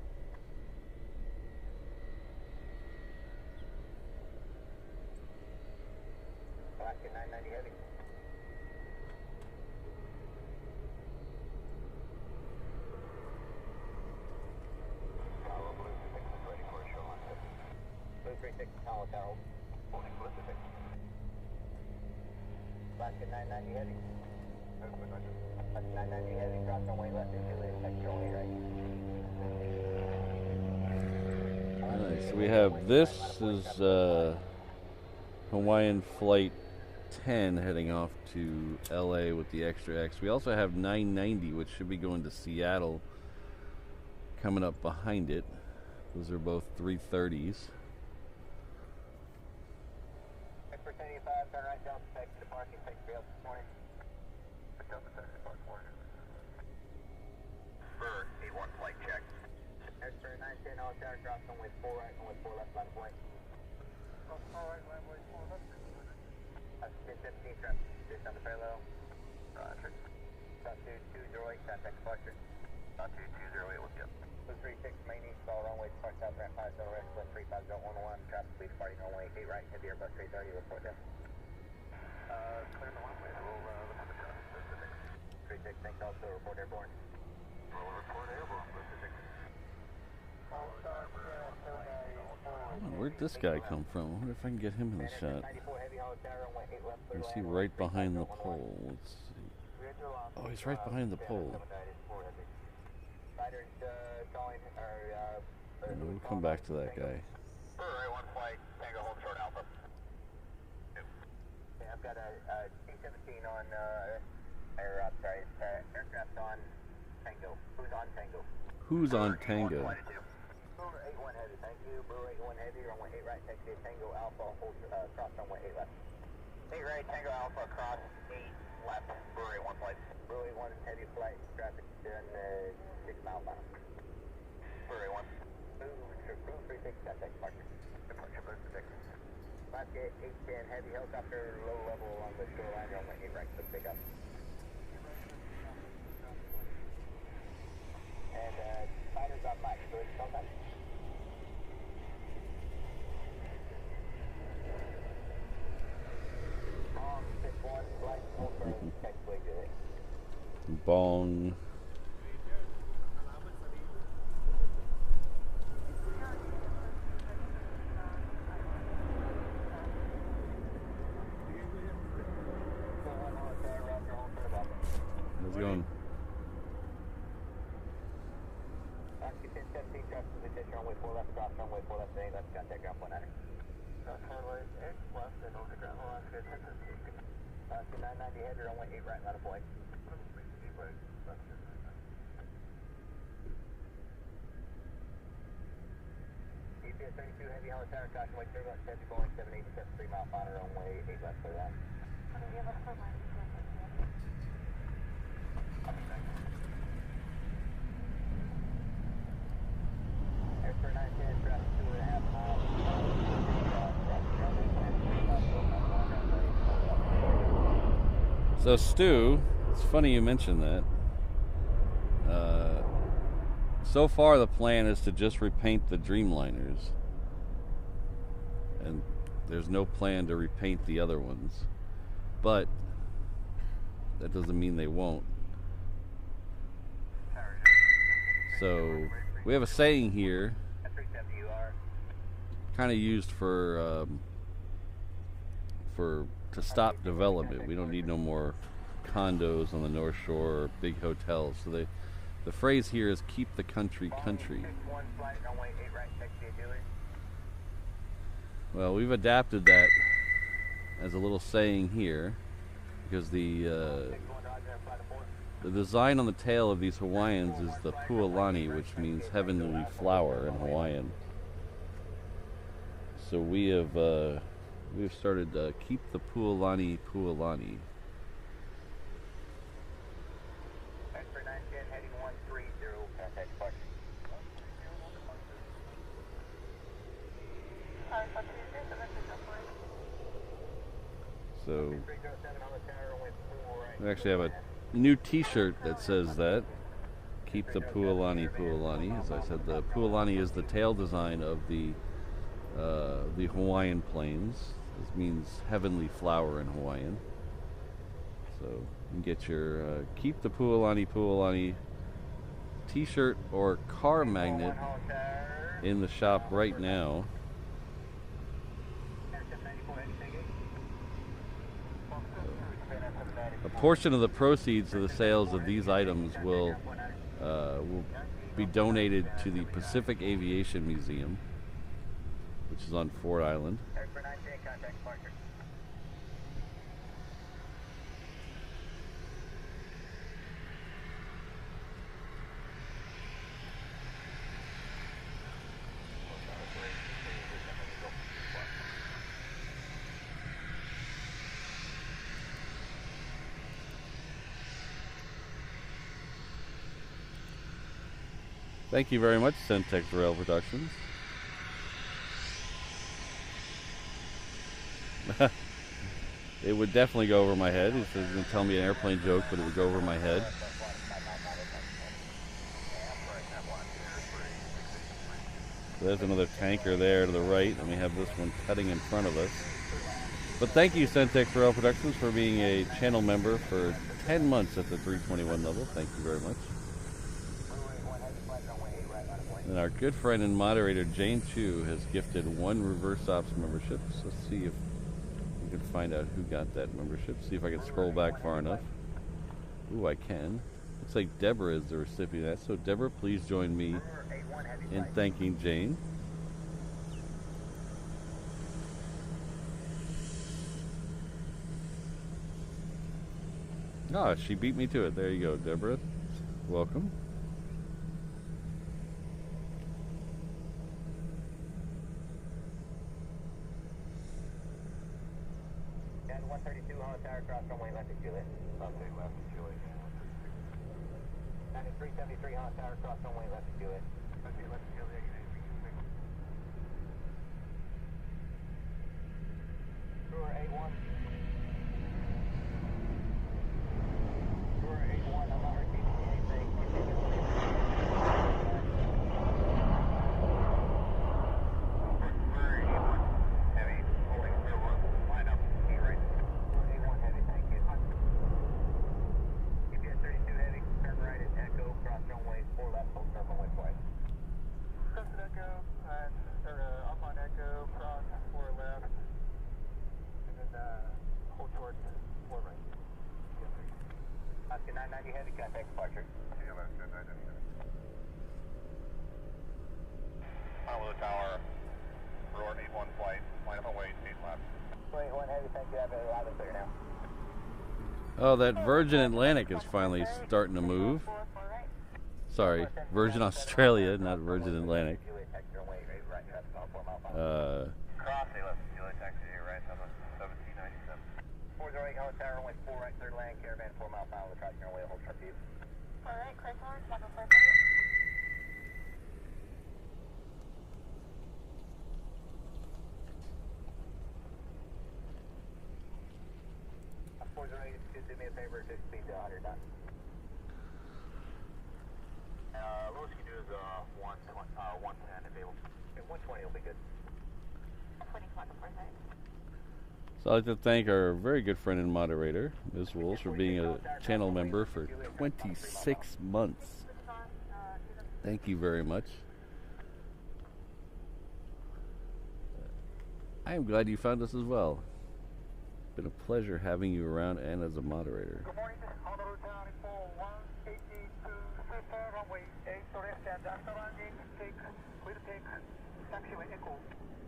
Alaska 990 heavy. Bravo Blue 6 is ready for a show on set. Blue 36 is hollow tower, holding Blue 6. Alaska 990 heavy. Alaska 990 heavy, cross runway left to do it, second runway right. Nice. So we have this is Hawaiian Flight 10 heading off to LA with the extra X. We also have 990, which should be going to Seattle, coming up behind it. Those are both 330s. For 75, turn right down, take the parking, take the this morning. Pick up the taxi park morning. For C1 flight check. For 910, all tower cross runway 4 right, runway 4 left, line of blank. 4 right, runway 4 left. That's 1017, traffic, just on the parallel. Roger. Stop 208, contact departure. Stop 2208, with you. 236, main east, all runway, depart south ramp 50, rest, left 35011, traffic, please departing runway 8 right, heavy Airbus 330, report them. Clear the runway, we'll look at the traffic, specific. 36, thanks also, report airborne. We'll report airborne, specific. Where'd this guy come from? I wonder if I can get him in the shot. Is he right behind the pole? Let's see. Oh, he's right behind the pole. And we'll come back to that guy. Alright, one flight, Tango, hold short Alpha. Yeah, I've got a C-17 on, aircraft on Tango. Who's on Tango? Who's on Tango? Blue 81 heavy, thank you. Blue 81 heavy, runway 8 right, taxi Tango Alpha, hold, cross runway 8 left. 8 right, Tango Alpha, cross 8 left, Blue 81 flight. Blue 81 heavy flight, traffic in 6 mile final. Blue 81. Blue 36, contact departure. Departure, Blue 36. Alaska 810 heavy helicopter, low level along the shoreline, runway 8 right, so pick up. Bong. How's it going? Runway 4 left, cross runway 4 left, left, contact ground 190. Runway 8 left, and over ground, Alaska, Texas. 990 headed, runway 8 right, not a point. EPS 32 heavy, hollow tower, caution, wait, turbulence, heavy, Boeing 787, 3 mile final, runway 8 left, clear line. Airport 910, traffic 2.5 miles. So Stu, it's funny you mentioned that. So far the plan is to just repaint the Dreamliners. And there's no plan to repaint the other ones. But that doesn't mean they won't. So we have a saying here, kind of used for to stop development. We don't need no more condos on the North Shore or big hotels. So the phrase here is keep the country country. Well, we've adapted that as a little saying here because the design on the tail of these Hawaiians is the pualani, which means heavenly flower in Hawaiian. So we've started to keep the pualani pualani. So we actually have a new T-shirt that says that. Keep the pualani pualani. As I said, the pualani is the tail design of the Hawaiian planes. This means heavenly flower in Hawaiian. So you can get your keep the pualani pualani T-shirt or car magnet in the shop right now. A portion of the proceeds of the sales of these items will be donated to the Pacific Aviation Museum, which is on Ford Island. Thank you very much, Centex Rail Productions. It would definitely go over my head. He says he's going to tell me an airplane joke, but it would go over my head. So there's another tanker there to the right, and we have this one cutting in front of us. But thank you, Centex Rail Productions, for being a channel member for 10 months at the 321 level. Thank you very much. And our good friend and moderator Jane Chu has gifted 1 Reverse Ops membership. So let's see if we can find out who got that membership. See if I can scroll back far enough. Ooh, I can. Looks like Deborah is the recipient of that. So Deborah, please join me in thanking Jane. Ah, she beat me to it. There you go, Deborah. Welcome. And 132 Hollow Tower, cross runway left at Juliet. Okay, left at Juliet. 9373 Hollow Tower, cross runway left at Juliet. Okay, left at Juliet. Tour A1. Tour A1, I'm not repeating anything. Heavy. 990 heavy contact departure. Honolulu Tower, Roar 81 flight, line up and wait, 8 left. 21 heavy, thank you, have a loud and clear now. Oh, that Virgin Atlantic is finally starting to move. Sorry, Virgin Australia, not Virgin Atlantic. Crossing left, Julie taxi to your right, 1797. 408 Helen Tower, runway 4 right, third land, caravan 4 mile final, crossing runway, hold short view. 4 right, clear towards, level 4 408, just do me a favor, just speed to 100 knots. Lowest you can do is 110 available. 120 will be good. 20 o'clock, 4 right. So I'd like to thank our very good friend and moderator, Ms. Wools, for being a channel member for 26 months. Thank you very much. I am glad you found us as well. Been a pleasure having you around and as a moderator. Good morning, Honolulu Town, 4182, super runway 8 left and after landing, take, clear take, taxiway echo.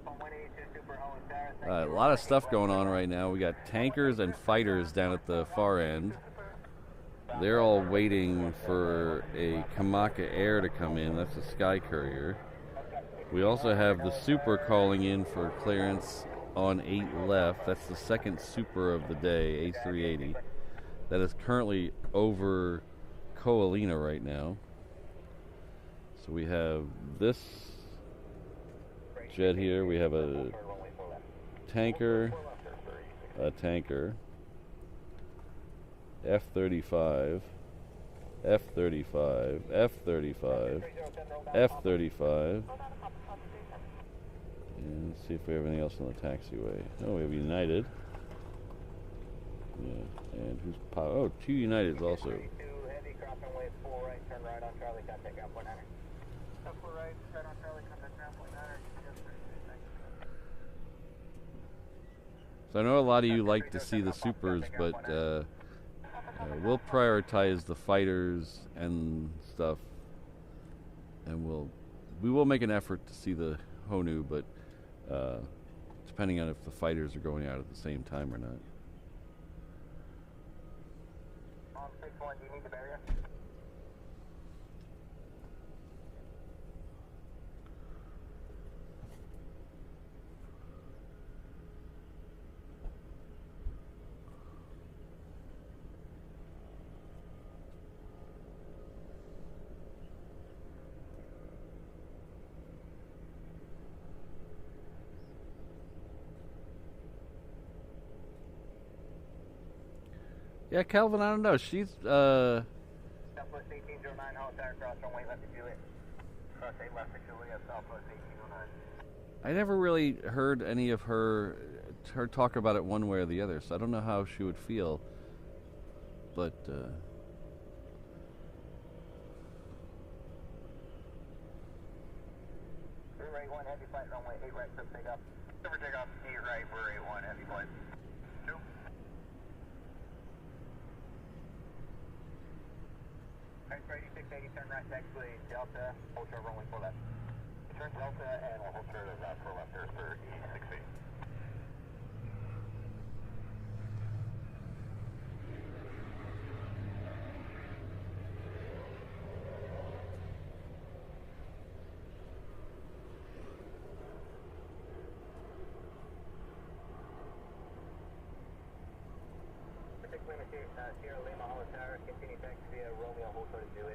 From 182 super Holland Tower. A lot of stuff going on right now. We got tankers and fighters down at the far end. They're all waiting for a Kamaka Air to come in. That's a Sky Courier. We also have the Super calling in for clearance on 8 left. That's the second Super of the day, A380. That is currently over Koalina right now. So we have this jet here. We have a tanker, F-35, F-35, F-35, F-35. And let's see if we have anything else on the taxiway. Oh, we have United. Yeah, and who's oh, 2 Uniteds also. Heavy, crossing runway 4 right, turn right on Charlie, contact ground point 9. 4 right, right on Charlie, contact ground point 9. So I know a lot of you like to see the Supers, but we'll prioritize the fighters and stuff, and we will make an effort to see the Honu, but depending on if the fighters are going out at the same time or not. On 61, do you need the barrier? Yeah, Calvin, I don't know. She's Southwest 1809, Holland Tower, cross runway left to Juliet. Cross 8 left to Juliet, Southwest 1809. I never really heard any of her talk about it one way or the other, so I don't know how she would feel. But Right 1 heavy flight, runway 8 right, so take off. Silver takeoff, 8 right, we're 81 heavy flight. 2. Right, 680, turn right, taxiway Delta, hold short runway 4 left. Turn Delta and we'll hold short right 4 left there for E680. Sierra Lima, Holland Tower, continue taxi via Romeo, hold short to Juliet.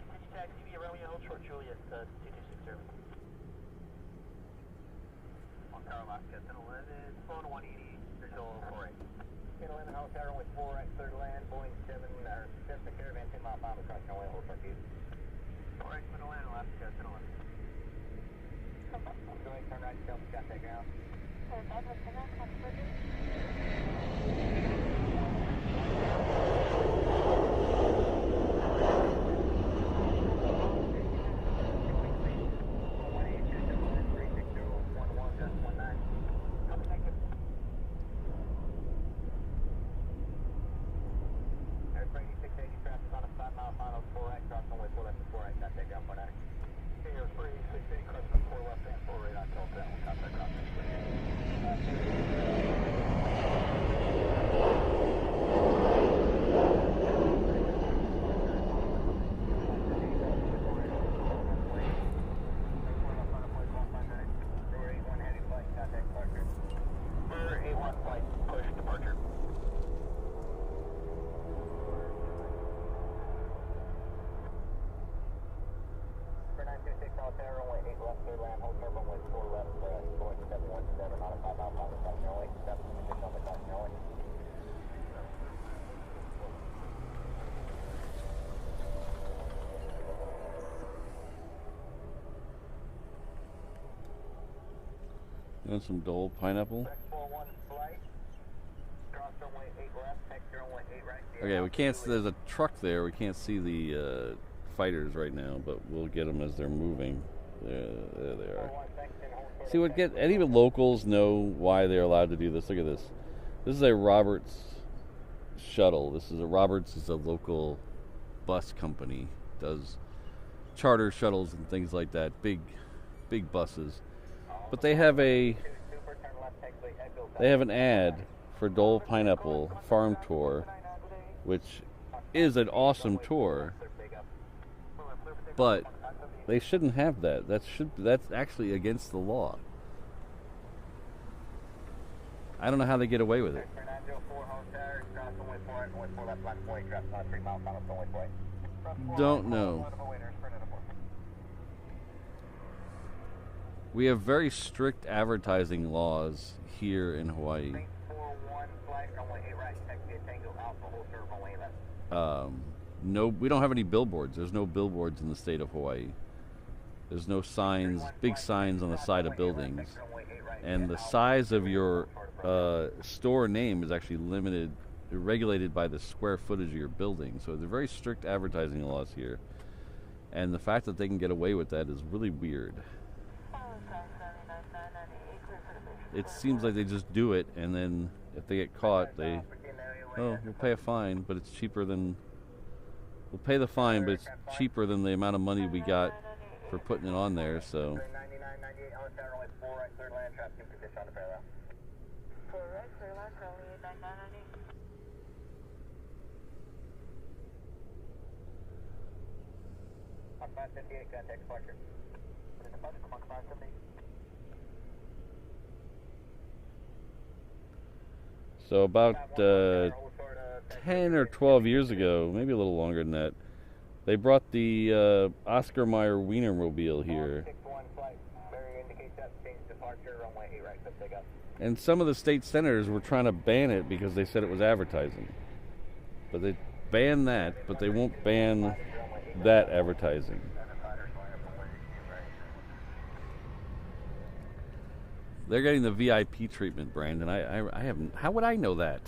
Continue taxi via Romeo, hold short Juliet, 226 service. On Tower Alaska, 1011, phone 180, visual 48. 1011, Holland Tower, runway 4 right, third land, Boeing 7, or Cessna Caravan, 10 mile final, crossing runway, hold short to you. 4 right, 1011, Alaska, 1011. Juliet, turn right, Delta, contact ground. You want some Dole pineapple? Okay, we can't. There's a truck there. We can't see the fighters right now, but we'll get them as they're moving. There they are. See what get? And even locals know why they're allowed to do this. Look at this. This is a Roberts shuttle. Roberts is a local bus company. Does charter shuttles and things like that. Big buses. But they have an ad for Dole Pineapple Farm Tour, which is an awesome tour, but they shouldn't have that. That's actually against the law. I don't know how they get away with it. Don't know. We have very strict advertising laws here in Hawaii. No, we don't have any billboards. There's no billboards in the state of Hawaii. There's no signs, big signs on the side of buildings. And the size of your store name is actually regulated by the square footage of your building. So they're very strict advertising laws here. And the fact that they can get away with that is really weird. It seems like they just do it, and then if they get caught, we'll pay a fine, but it's cheaper than... We'll pay the fine, but it's cheaper than the amount of money we got for putting it on there, so... So about 10 or 12 years ago, maybe a little longer than that, they brought the Oscar Mayer Wienermobile here. And some of the state senators were trying to ban it because they said it was advertising. But they banned that, but they won't ban that advertising. They're getting the VIP treatment, Brandon. I haven't. How would I know that?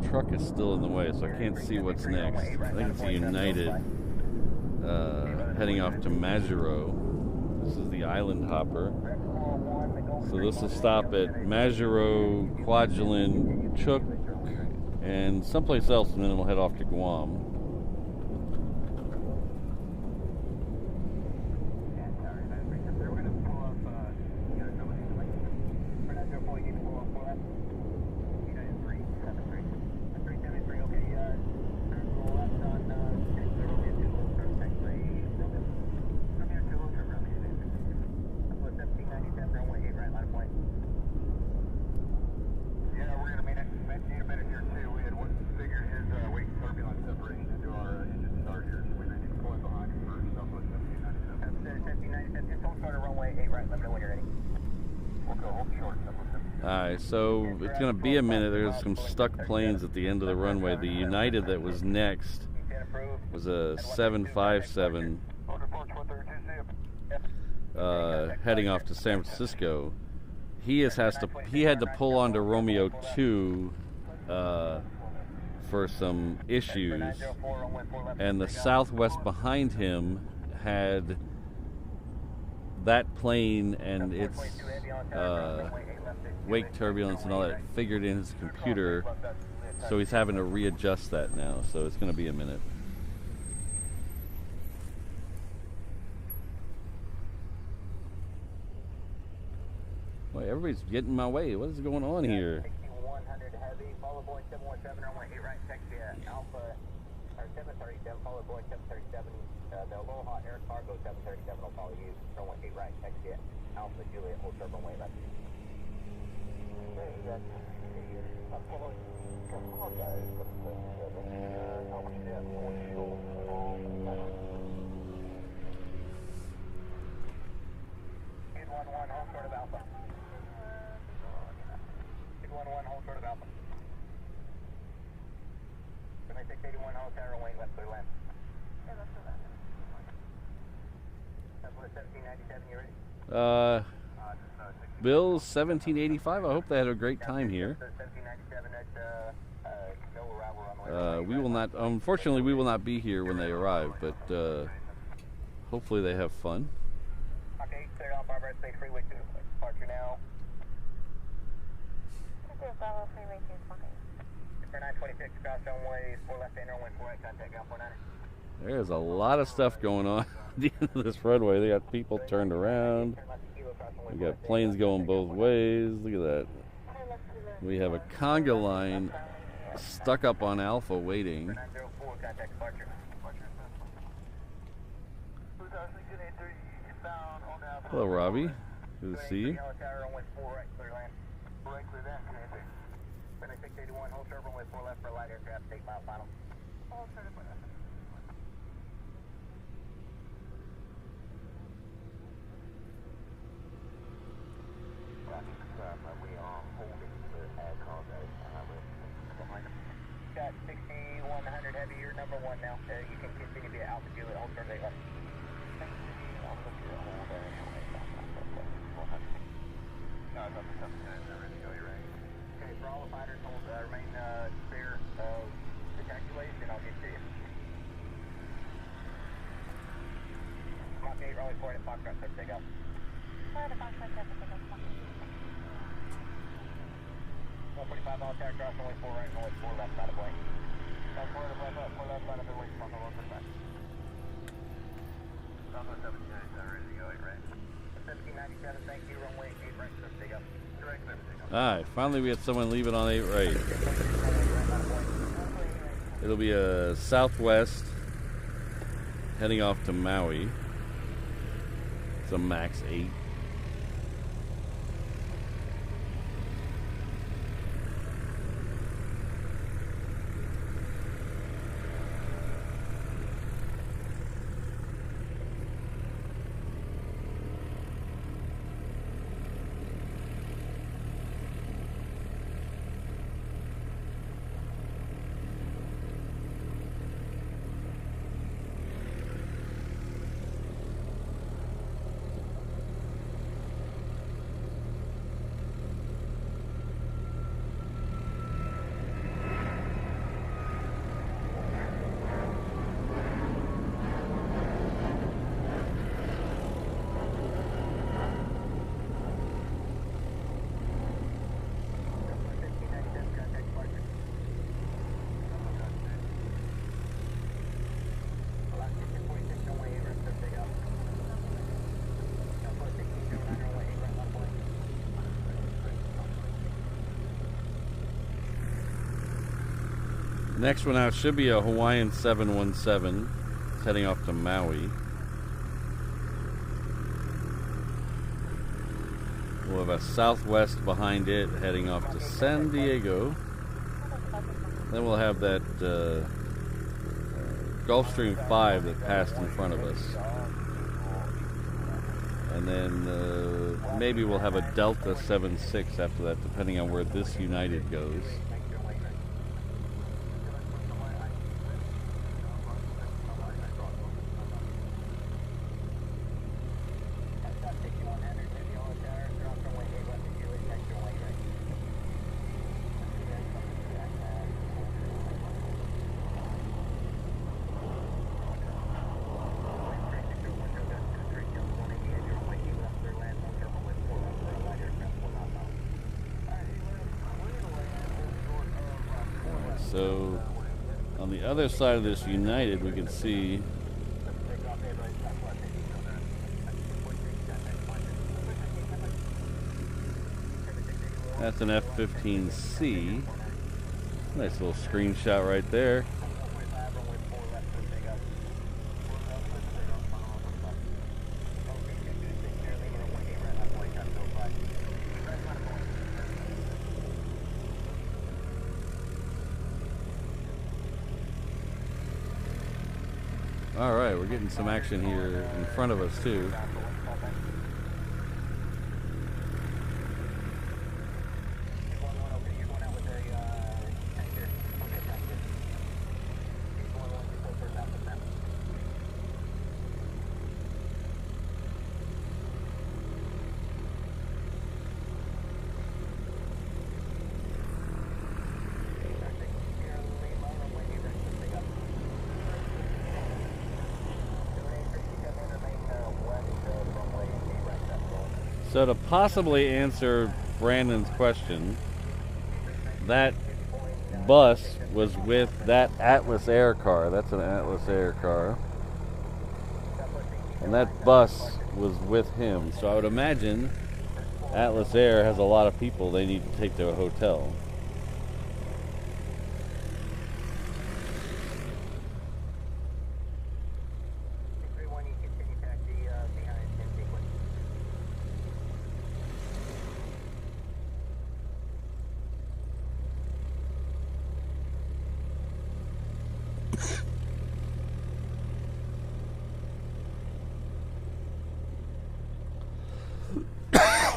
Truck is still in the way, so I can't see what's next. I think it's a United heading off to Majuro. This is the Island Hopper. So this will stop at Majuro, Kwajalein, Chuuk, and someplace else, and then it'll head off to Guam. Alright, so it's going to be a minute. There's some stuck planes at the end of the runway. The United that was next was a 757 heading off to San Francisco. He had to pull onto Romeo 2 for some issues, and the Southwest behind him had that plane and its wake turbulence and all that figured in his computer, so he's having to readjust that now, so it's going to be a minute. Boy, everybody's getting in my way. What is going on here? 6100 heavy, follow Boeing 717, runway 8 right, taxi Alpha, or 737, follow Boeing 737, the Aloha Air Cargo 737 will follow you, runway 8 right, taxi Alpha, Juliet, hold short runway left. I'm following Chicago, hold short of Alpha. 211, hold short of Alpha. 7681, hold tower, wait, left, clear land. That's 1797, you ready? Bill's 1785. I hope they had a great time here. 1797, that's, no arrival on We will not, unfortunately, we will not be here when they arrive, but hopefully they have fun. Okay, clear off our airspace, freeway 2, departure now. Bravo, freeway 2, flying. For 926, cross runway 4 left, and runway 4 right, contact ground 49. There's a lot of stuff going on at the end of this runway. They got people turned around. We got planes going both ways. Look at that. We have a conga line stuck up on Alpha waiting. 904, contact departure. Hello, Robbie. Good to see you. Tower, runway 4 right, clear land. 4 right, clear land, 7681, hold short runway 4 left for light aircraft, 8 mile final. Hold short of we are holding the air cargo. Got 6100 heavy, you're number 1 now. You can continue to be at Alpha Juliet, hold short 8 left. Okay, for all the fighters, hold, remain clear of the taxiways, and I'll get to you. Mach 8, runway 4 at Pop-Tarts, let's take off. 145 all attack cross, runway 4 right, runway 4 left, side of way. 4 left, 4 left, side of the way, come on, 145. Southwest 1797, ready to go, 8 right. 1797, thank you, runway 8 right, let's take off. Direct, let's take off. Alright, finally we had someone leaving on 8 right. It'll be a Southwest heading off to Maui. It's a max 8. Next one out should be a Hawaiian 717. It's heading off to Maui. We'll have a Southwest behind it heading off to San Diego. Then we'll have that Gulfstream 5 that passed in front of us. And then maybe we'll have a Delta 76 after that, depending on where this United goes. So on the other side of this United, we can see that's an F-15C. Nice little screenshot right there. All right, we're getting some action here in front of us too. So to possibly answer Brandon's question, that bus was with that Atlas Air car. That's an Atlas Air car. And that bus was with him. So I would imagine Atlas Air has a lot of people they need to take to a hotel.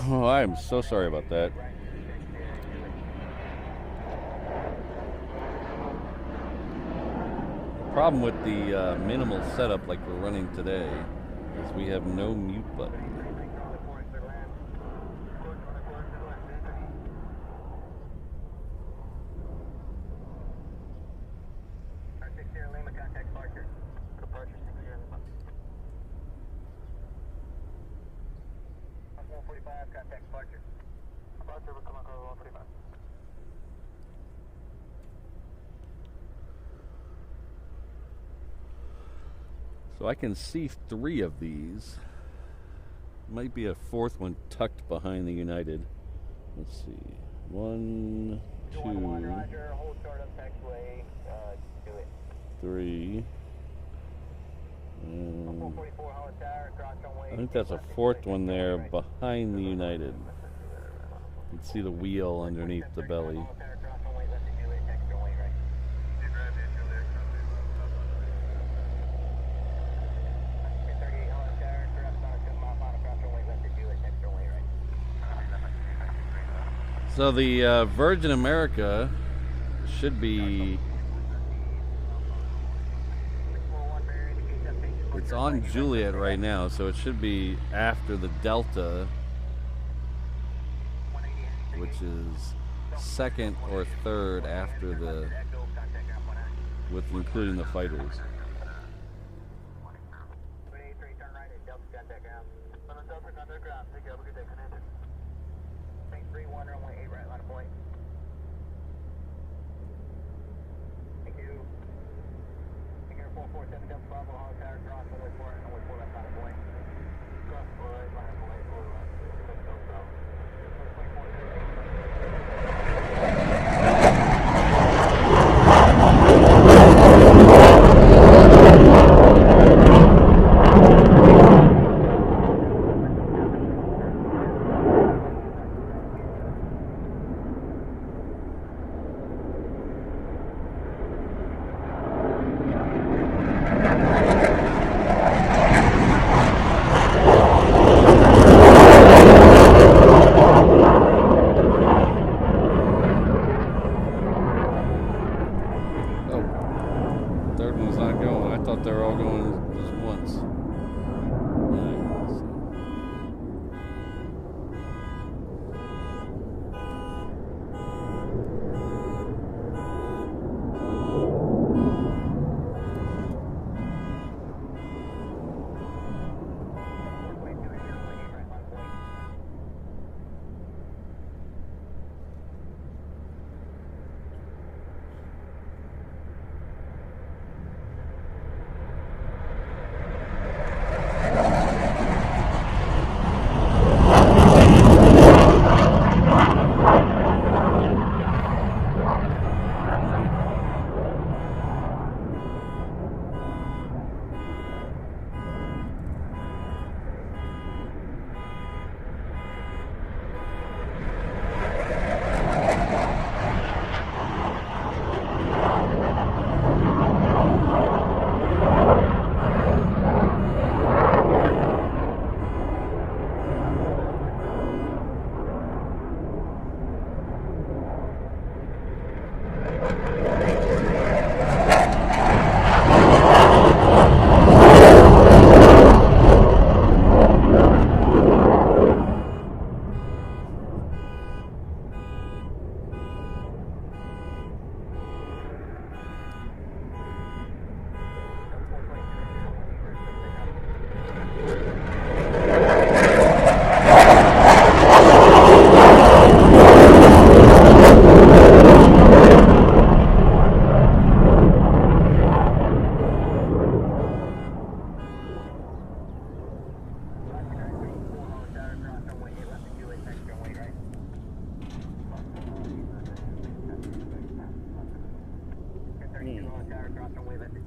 Oh, I'm so sorry about that. The problem with the minimal setup like we're running today is we have no mute button. So I can see 3 of these. Might be a 4th one tucked behind the United. Let's see. 1, 2, 3. I think that's a 4th one there behind the United. You can see the wheel underneath the belly. So the Virgin America should be, it's on Juliet right now, so it should be after the Delta, which is 2nd or 3rd after the, with including the fighters.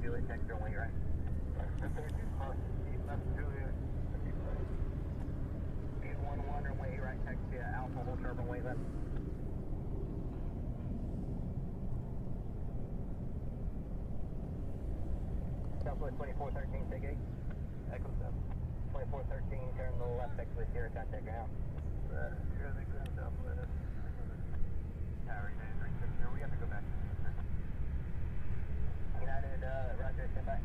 Juliet, text runway right. Speed 11, runway right, taxi Alpha, hold short runway left. Southwest 2413, take 8. Echo 7. 2413, turn to the left, exit with Sierra, contact ground. Sierra, they ground Southwest. Tower, United 360, we have to go back. United, Roger, stand by.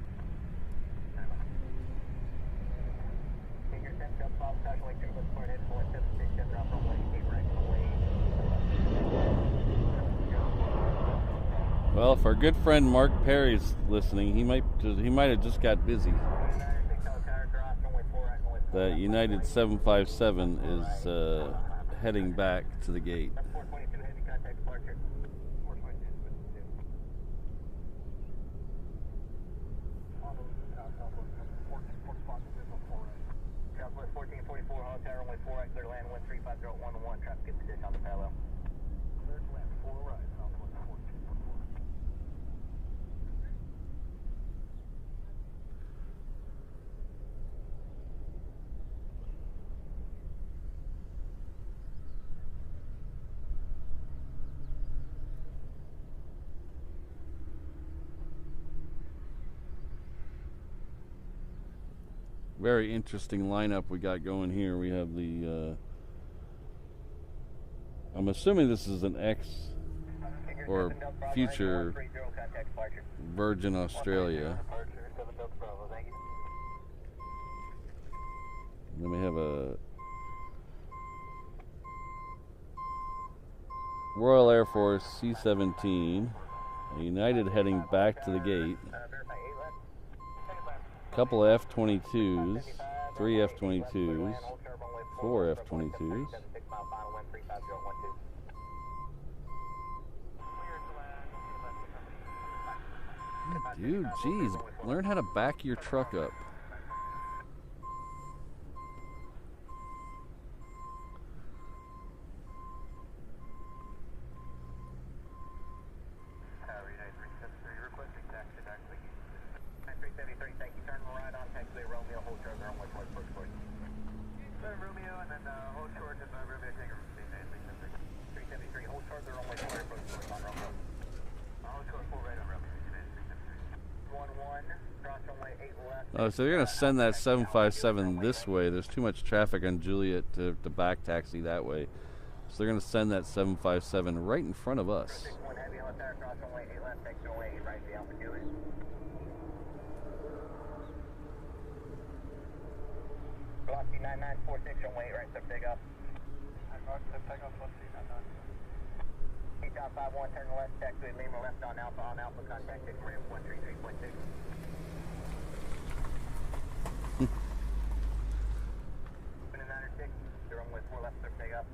Finger 10, jump off, caution, 2, let's point in, 4767, drop runway, 8 right, runway. Well, if our good friend Mark Perry's listening, he might have just got busy. The United 757 is heading back to the gate. Southwest 1444, Hall Tower, runway 4 right, clear land, 135011, traffic in position on the parallel. Clear land, 4 right, Southwest 1444. Very interesting lineup we got going here. We have the I'm assuming this is an X or future Virgin Australia. Then we have a Royal Air Force C-17, a United heading back to the gate. Couple of F-22s, 3 F-22s, 4 F-22s. Dude, geez, learn how to back your truck up. Oh, so they're going to send that 757 this way. There's too much traffic on Juliet to back taxi that way. So they're going to send that 757 right in front of us. Velocity 9946, runway 8 right, sub takeoff. Takeoff, velocity 99. 8.51, turn left, taxi Lima left on Alpha, contact Ram 133.6. Runway 4 left, sub takeoff.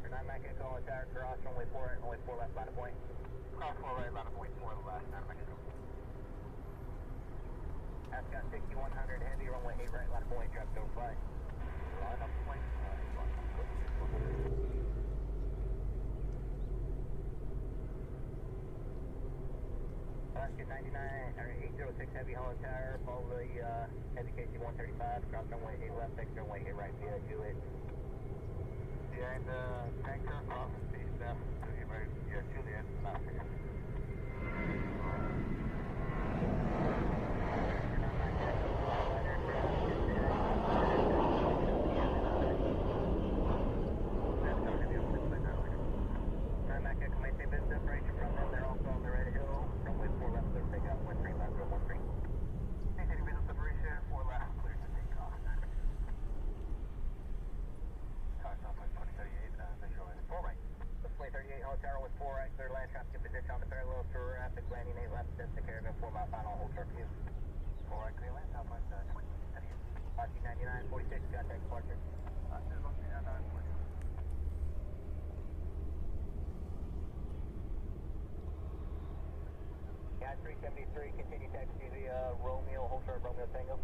Your 9 Mac Echo on tower, cross, runway 4 right, runway 4 left, line of point. Cross 4 right, line of point, 4 the last, 9 Mac Echo. Ascot 6100 heavy, runway 8 right, line of point, drop, don't fly. Line of point, Alaska 99, or 806 heavy, hollow tower, follow the heavy KC-135, cross runway 8 left, exit runway 8 right via Juliet. Behind the tanker, cross east left, yeah, Juliet, left here. Continue taxi via Romeo, hold short Romeo Tango.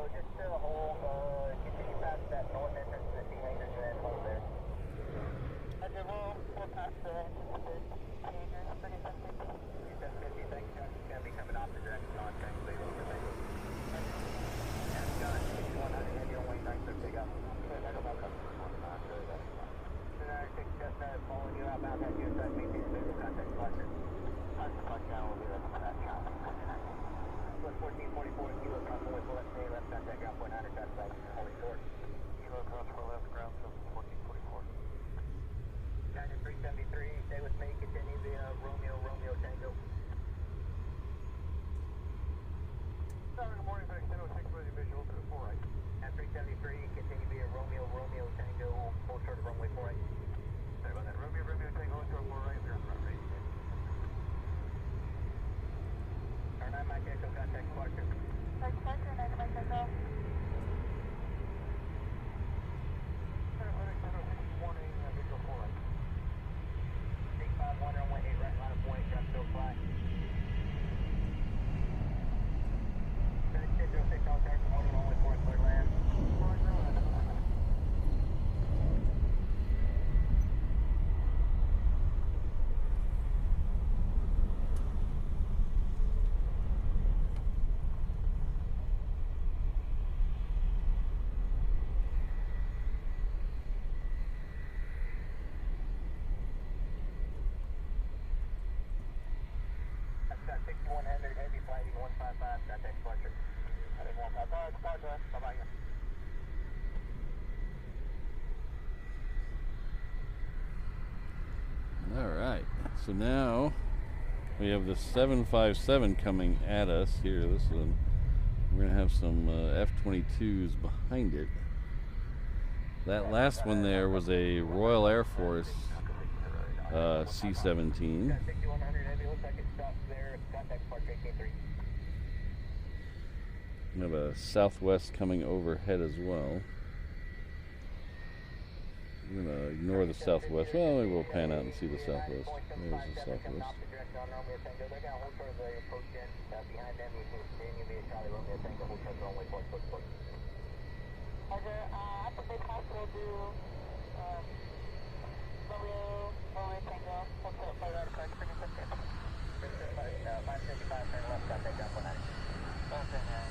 Just still hold, continue past that north entrance to the sea hangars and then hold there. Roger, we'll pass the anticipated behavior, 3750. 3750, thanks, Josh. It's going to be coming off the direct on tank, so you'll get that. And John, 6100 heavy on wing, thanks for pick up. Tonight, 6 just following you outbound, have you inside, maintain visual contact departure. Plus 1444, kilo cross runway full left, left contact ground point 900, classified, holding short. Kilo cross for left, ground 1444. United 373, stay with me, continue via Romeo, Romeo Tango. Good morning, back 1006, ready visual to the 4 right. At 373, continue via Romeo, Romeo Tango, hold short of runway 4 right. Sorry about that. Romeo, Romeo Tango, hold short 4 right, we're on the right. Turn on Mike Echo, contact departure. Mike Echo, Mike Echo. Atlantic 1006, warning, visual 4 right. 851 runway 8 right, line of point, drop still fly. 3606, all turn, holding runway 4 clear land. That's got 6100 heavy flighting 155, contact departure. Heading 155, departure, bye-bye. All right. So now we have the 757 coming at us here. This one, we're gonna have some F-22s behind it. That last one there was a Royal Air Force C-17. 6100 heavy, looks like it stops there, contact departure 183. We have a Southwest coming overhead as well. We're gonna ignore the Southwest. Well, maybe we'll pan out and see the Southwest. There's the Southwest. Roger, I think they possibly do Romeo, Romeo Tango, hold short 4 right, approach, 3750. 555, turn left, contact ground point 900. Ground point 900.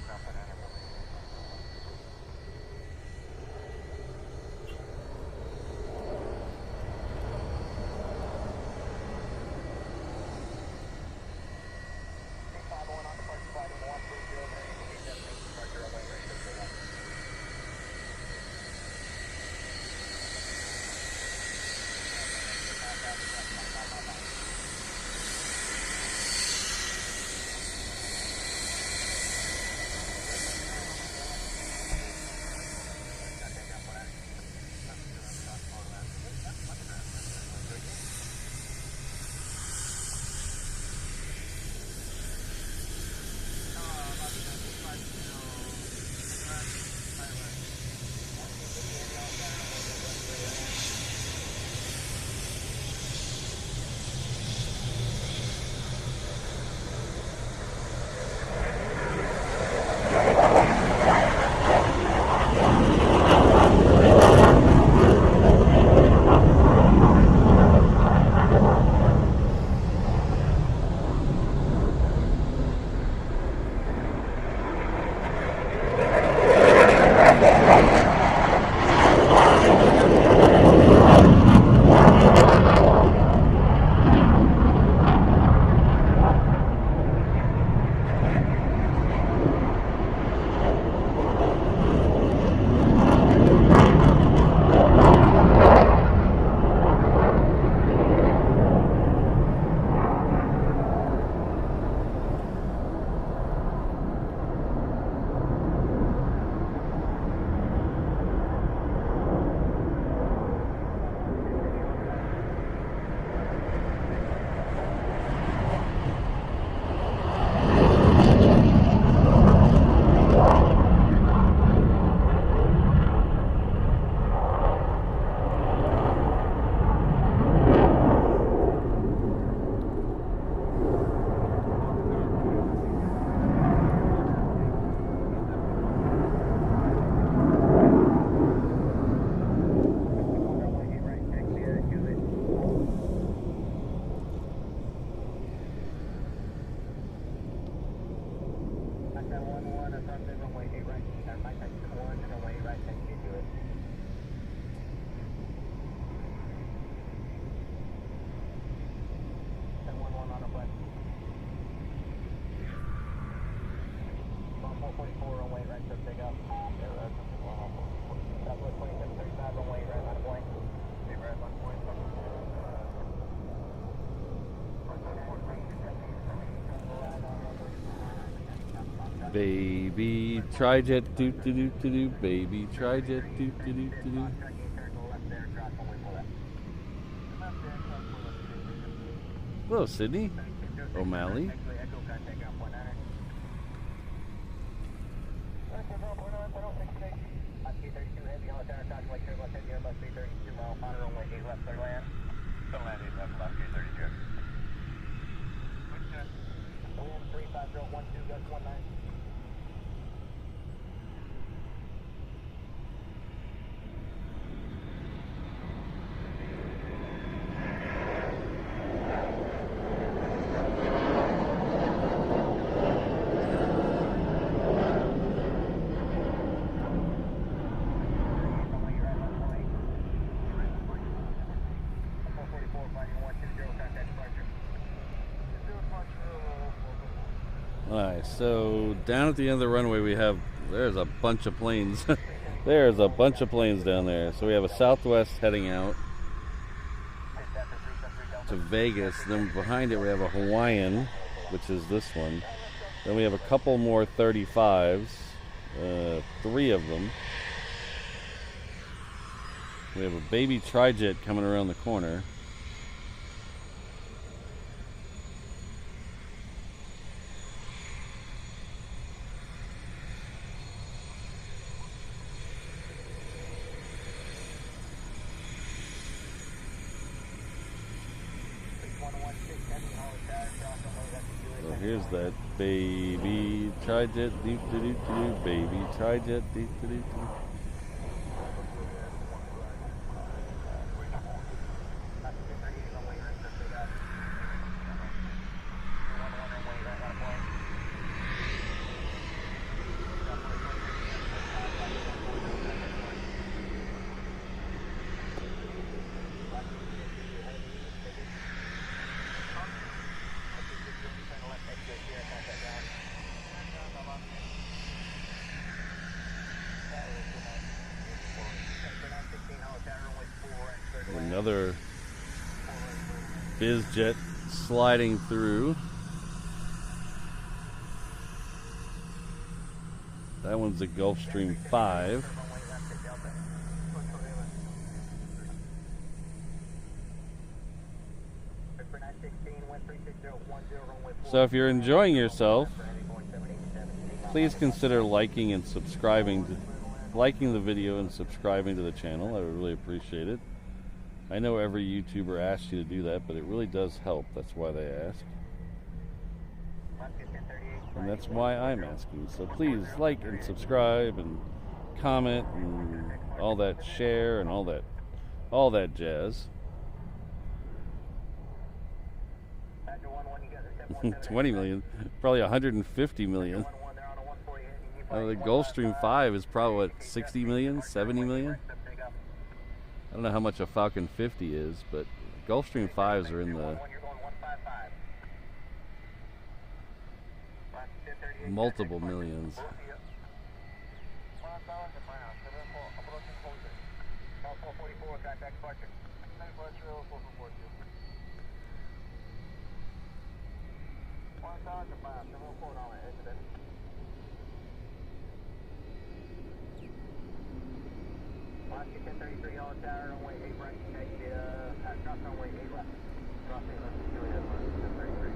on departure flight 130, Baby trijet, doo doo doo doo doo. Baby trijet, doo doo doo doo doo. Hello, Sydney. O'Malley. Alright, so down at the end of the runway there's a bunch of planes. There's a bunch of planes down there. So we have a Southwest heading out to Vegas. Then behind it we have a Hawaiian, which is this one. Then we have a couple more 35s, 3 of them. We have a baby trijet coming around the corner. So here's that baby trijet, deep doo doo doo, baby trijet, deep doo doo doo. Another biz jet sliding through. That one's a Gulfstream 5. So if you're enjoying yourself, please consider liking and subscribing, liking the video and subscribing to the channel. I would really appreciate it. I know every YouTuber asks you to do that, but it really does help. That's why they ask. And that's why I'm asking. So please like and subscribe and comment and all that, share and all that jazz. 20 million, probably 150 million. The Gulfstream 5 is probably what, 60 million, 70 million? I don't know how much a Falcon 50 is, but Gulfstream 5s are in the multiple millions. Oscar 1033 Hollow Tower, runway 8 right, drop runway 8 left. Drop 8 left, Juliet, 1033.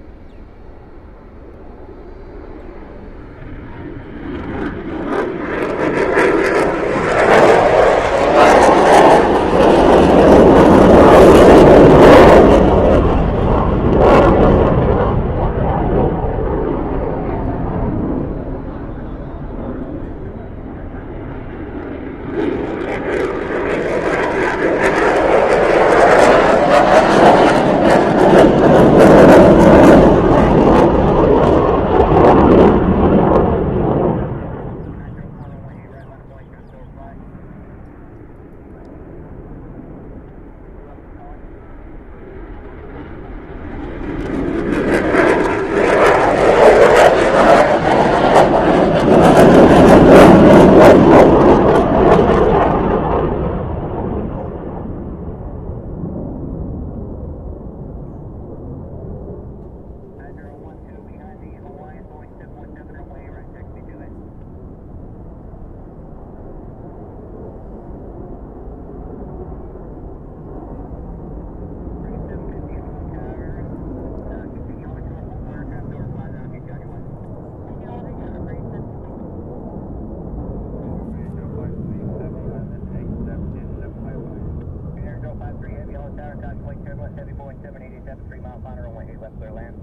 at the 3 mile final runway 8 left clear land.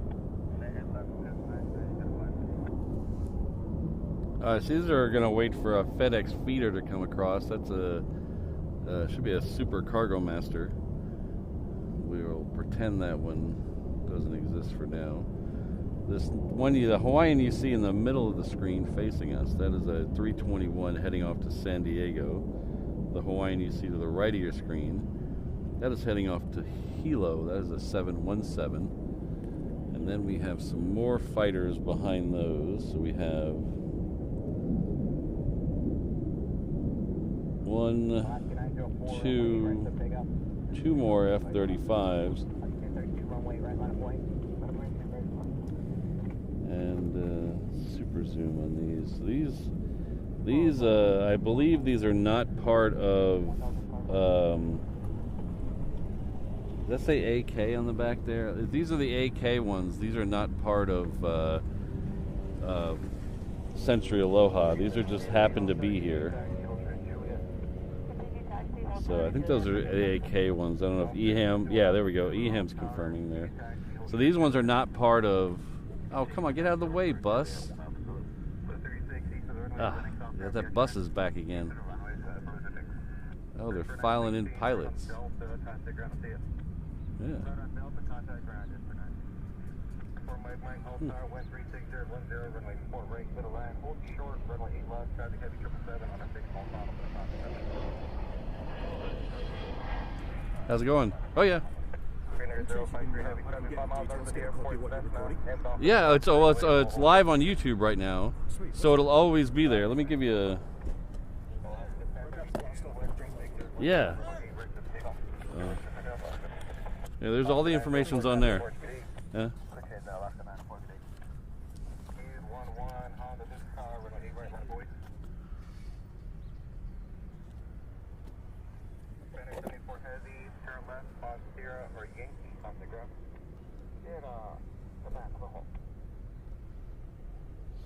So these are going to wait for a FedEx feeder to come across. That's a should be a Super Cargo Master. We will pretend that one doesn't exist for now. This one, the Hawaiian you see in the middle of the screen facing us, that is a 321 heading off to San Diego. The Hawaiian you see to the right of your screen, that is heading off to Hilo. That is a 717. And then we have some more fighters behind those. So we have two more F-35s. And super zoom on these. These I believe these are not part of. Does that say AK on the back there? These are the AK ones. These are not part of Sentry Aloha. These are just happen to be here. So I think those are AK ones. I don't know if EHAM. Yeah, there we go. EHAM's confirming there. So these ones are not part of. Oh, come on, get out of the way, bus. Ah, yeah, that bus is back again. Oh, they're filing in pilots. Yeah. How's it going? Oh yeah. Yeah, it's live on YouTube right now, so it'll always be there. Let me give you a. Yeah. Yeah, there's all the information's on there. Yeah.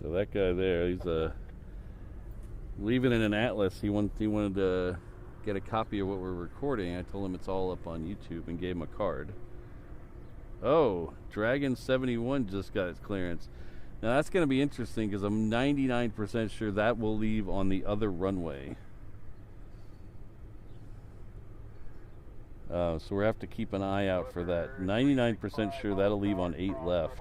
So that guy there, he's leaving in an Atlas. He wanted to get a copy of what we're recording. I told him it's all up on YouTube and gave him a card. Oh, Dragon 71 just got its clearance. Now that's going to be interesting because I'm 99% sure that will leave on the other runway. So we have to keep an eye out for that. 99% sure that'll leave on 8 left.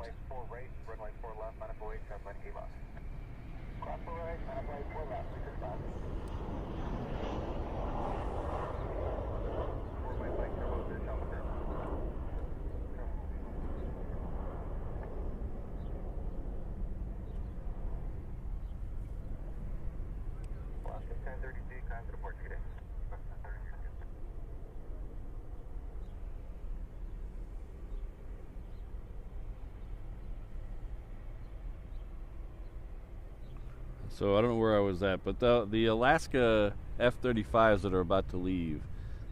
So I don't know where I was at, but the Alaska F-35s that are about to leave,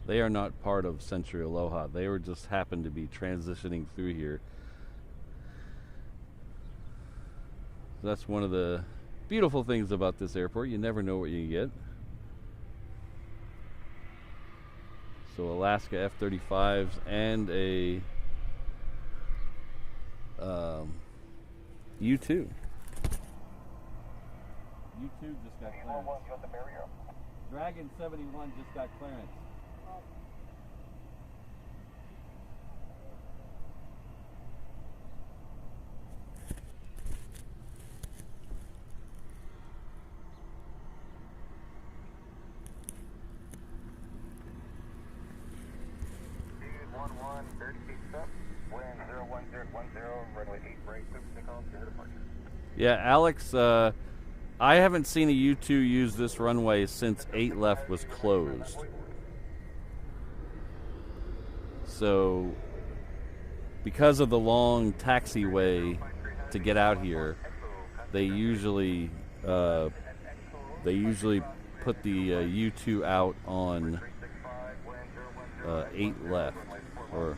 they are not part of Sentry Aloha. They were just happened to be transitioning through here. So that's one of the beautiful things about this airport. You never know what you get. So Alaska F-35s and a U-2. U-2 just got clearance. Dragon 71 just got clearance. Yeah, Alex, I haven't seen a U-2 use this runway since 8 left was closed. So, because of the long taxiway to get out here, they usually put the U-2 out on 8 left. Or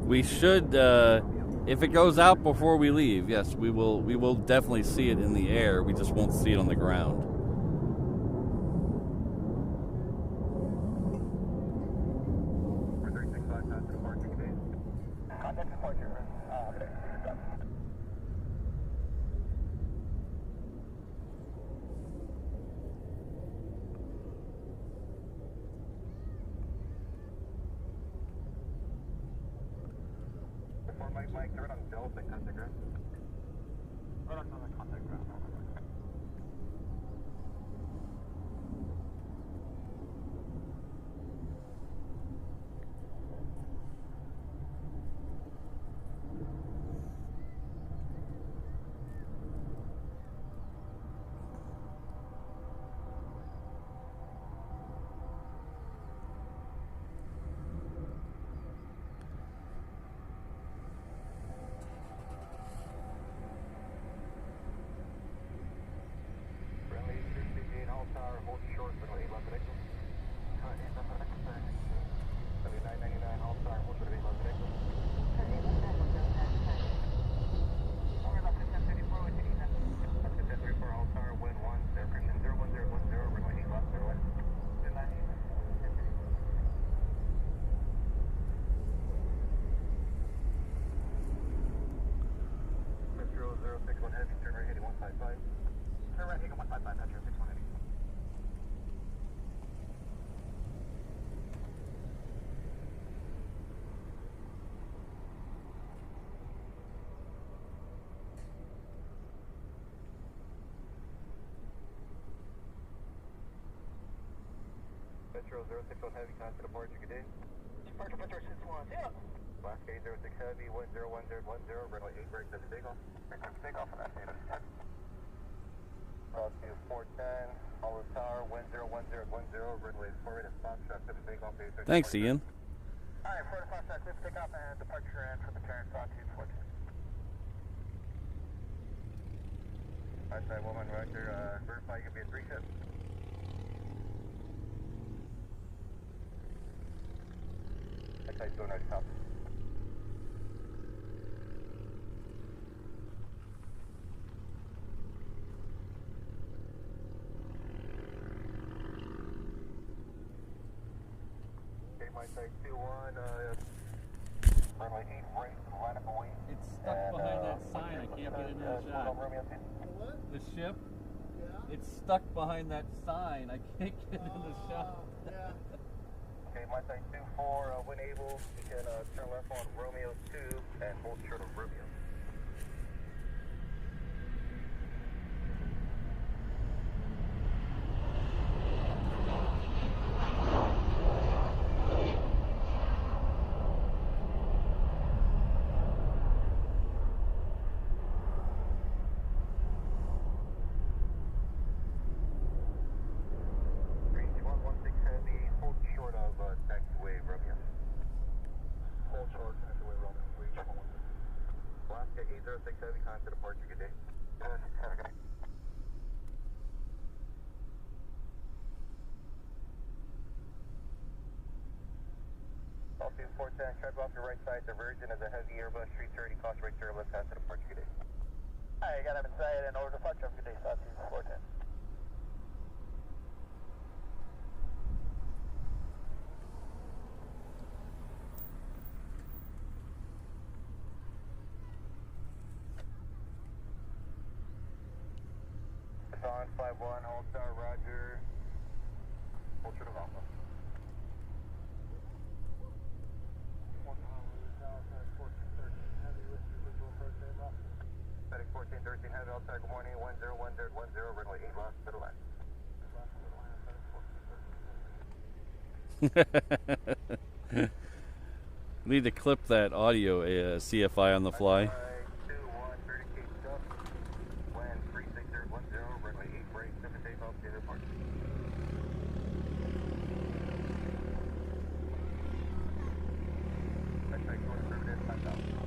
We should, if it goes out before we leave, yes, we will definitely see it in the air. We just won't see it on the ground. Contact departure. Okay. Mike, they're on Delta contact ground. Right on the contact ground. Metro 061 Heavy, contact departure, good day. Departure Metro 61, yeah. Alaska 806 Heavy, 101010, runway 8 break, that's takeoff. Break, that's takeoff, and that's 806. Altitude 410, Hollow Tower, 101010, runway 4 right at Foxtrot, that's takeoff, 806. Thanks, Ian. Alright, 4 to Foxtrot, clear for takeoff and departure and for the turn, altitude 410. Outside woman, Roger, verify you can be a 3 ship. Outside going right top. Okay, my side 2-1, runway 8 right, line up away. It's stuck behind that sign. I can't get into the shot. What? The ship? Yeah. It's stuck behind that sign. I can't get in the shot. Yeah. Okay, my side 2-4, when able, you can turn left on Romeo 2 and hold short of Romeo. Altitude 410, sharp off your right side, divergent as a heavy Airbus 330, cost right turn left pass to departure, good day. Alright, you got him inside and over departure, good day, altitude 410. It's on 5-1, hold star, roger, hold short of Alpha. Static 1413 Heavy, outside, good morning, 101010, runway 8 lost, middle line. Need to clip that audio, CFI on the fly. 2-1, 30 Cape Duck, wind 36010, runway 8 break, 7 takeoff, to departure. X-ray, short affirmative, 5,000.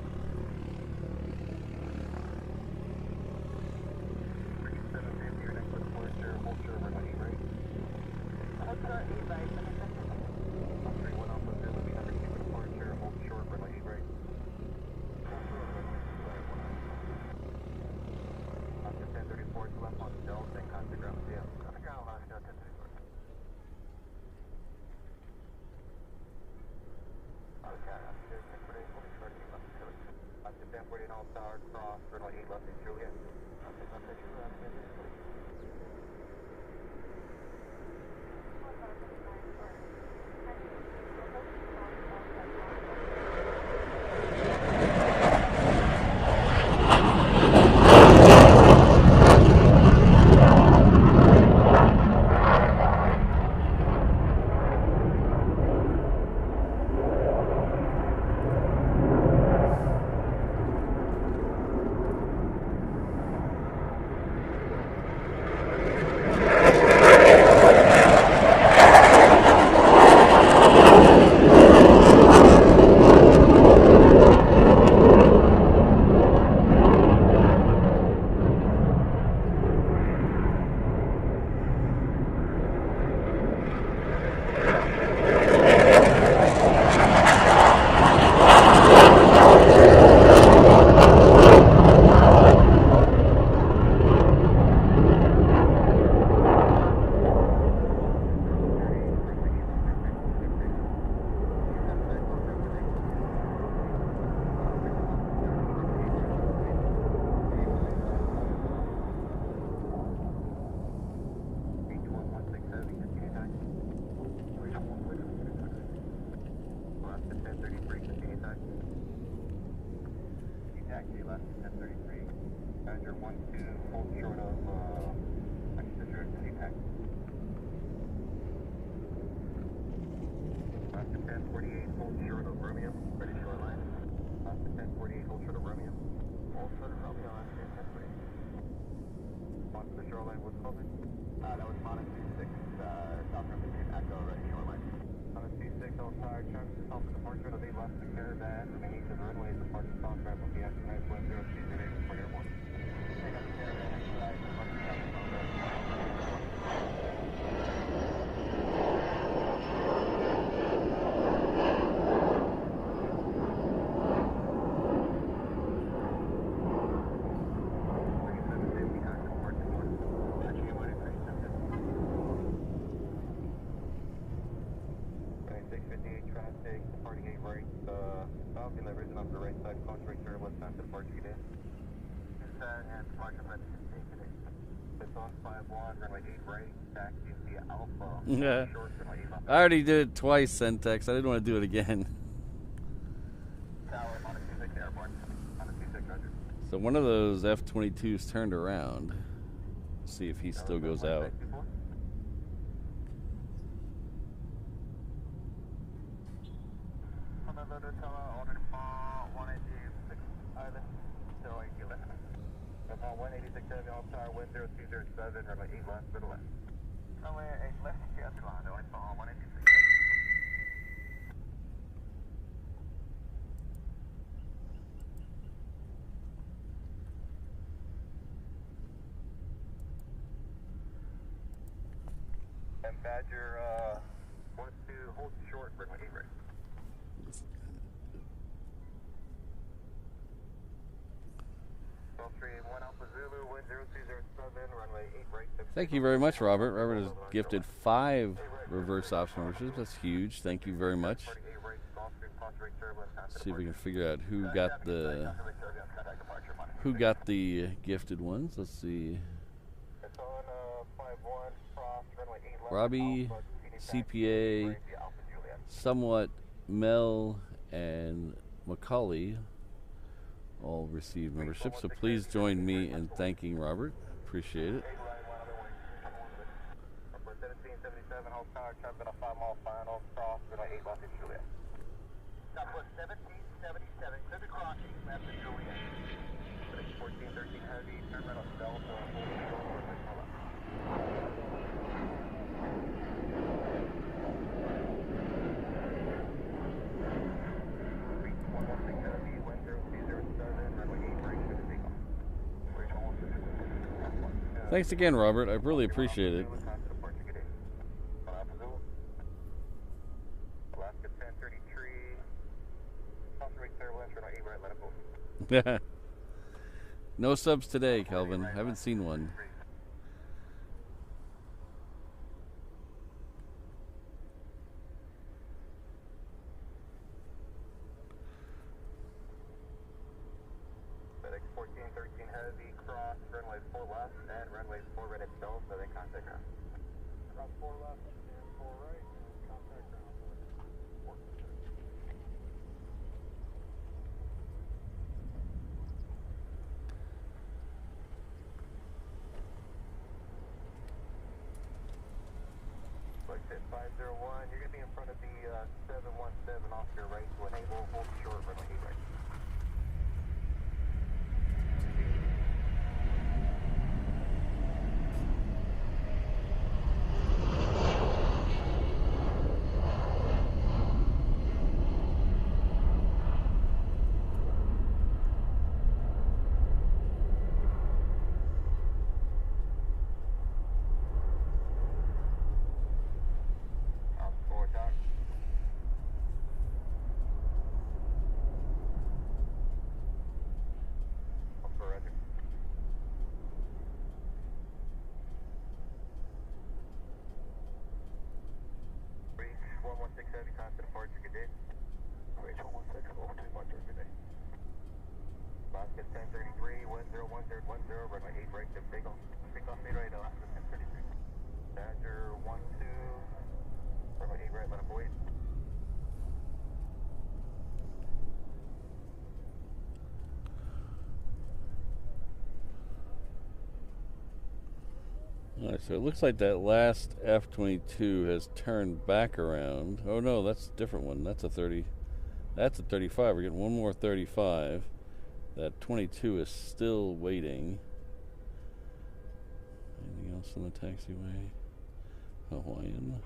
1033. Badger 1-2, hold short of, Citrus APAC. Alaska 1048, hold short of Romeo, British shoreline. Alaska 1048, hold short of Romeo. Hold short of Romeo, Alaska 1048. On to the shoreline, what's called it? That was minus 26, South Remington, Echo, ready shoreline. Minus 26, all tired, traffic is off the departure of the Alaska Caravan, remaining to the runway, departure contract will be at night 1028 for Airborne. Take up the Caravan, exercise, departure traffic contract. Yeah, I already did it twice, Sentex. I didn't want to do it again. So one of those F-22s turned around. See if he still goes out. And Badger, wants to hold short, runway 8 right. Thank you very much, Robert. Robert has gifted 5 reverse ops memberships. That's huge. Thank you very much. Let's see if we can figure out who got the gifted ones. Let's see. Robbie, CPA, Somewhat, Mel, and Macaulay all received memberships. So please join me in thanking Robert. Appreciate it. Southwest 1777, clear the crossing, left to Juliet. 1413 heavy, turn right on Delta, hold short, Thanks again, Robert. I really appreciate it. No subs today, Kelvin. Haven't seen one. FedEx 1413 heavy, cross, runway 4 left, and runway 4 right at Delta, so then contact ground. Cross 4 left and 4 right, and contact ground. Exit 501, you're going to be in front of the 717 off your right to enable, hold short, runway 8 right. Alaska 1033, 101010, runway 8 right to takeoff. Takeoff speed right, Alaska 1033. Badger 12, runway 8 right, let up wait. Alright, so it looks like that last F-22 has turned back around. Oh no, that's a different one. That's a 30. That's a 35. We're getting one more 35. That 22 is still waiting. Anything else on the taxiway? Hawaiian.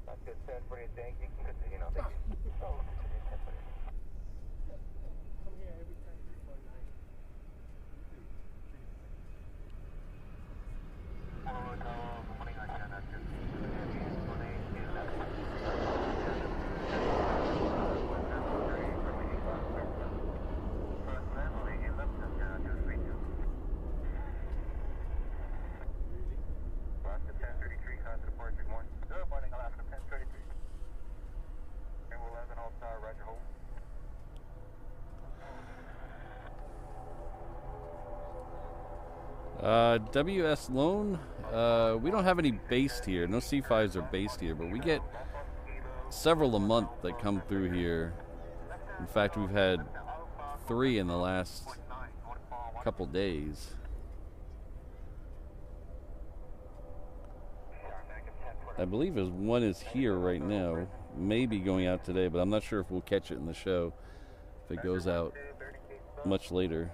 That's good, 1048, thank you. You can continue now, thank you. WS Lone, we don't have any based here. No C5s are based here, but we get several a month that come through here. In fact, we've had 3 in the last couple days. I believe one is here right now, maybe going out today, but I'm not sure if we'll catch it in the show if it goes out much later.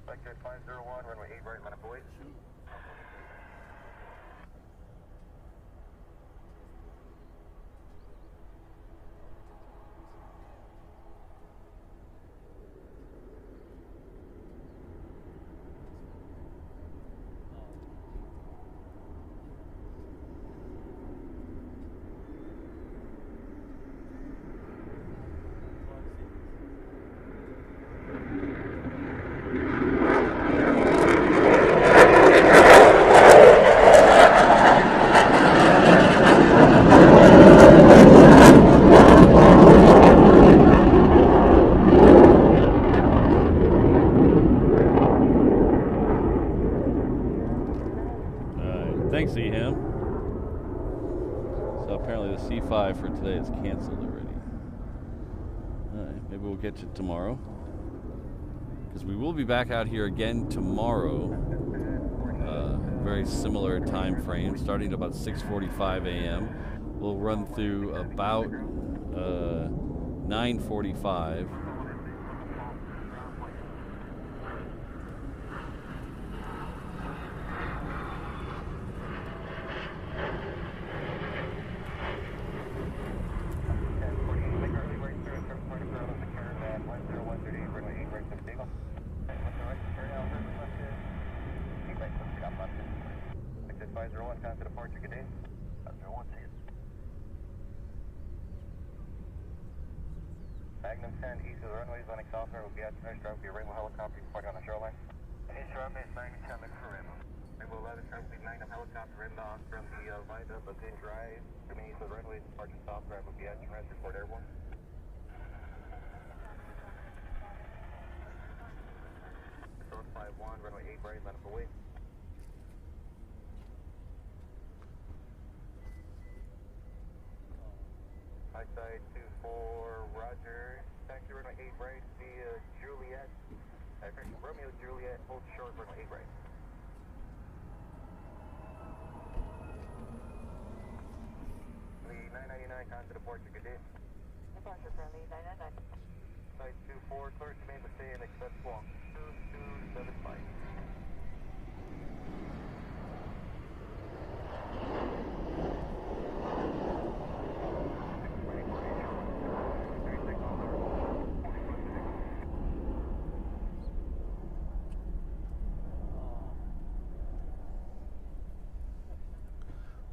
Vector 501, runway 8 right, line up away. Thanks, Eham. So apparently the C5 for today is canceled already. Alright, maybe we'll get you tomorrow. Because we will be back out here again tomorrow. Very similar time frame, starting at about 6:45 a.m. We'll run through about 9:45. Magnum 10 east of the runways, landing software will be at the nurse drive, will be a Rainbow helicopter reporting on the shoreline. East runway is Magnum 10 for Rainbow. Rainbow 11 drive will be Magnum helicopter inbound from the Viaduct Lagoon Drive. Remaining east of the runways, departure software will be at your nurse report airborne. Control 5-1, runway 8 right, line up away. High side 2-4, Roger. Taxi runway 8 right via Juliet. Romeo Juliet, hold short, runway 8 right. The 999, contact departure, good day. Departure friendly, 999. Side 2-4, clear to main stay and accept walk 2275.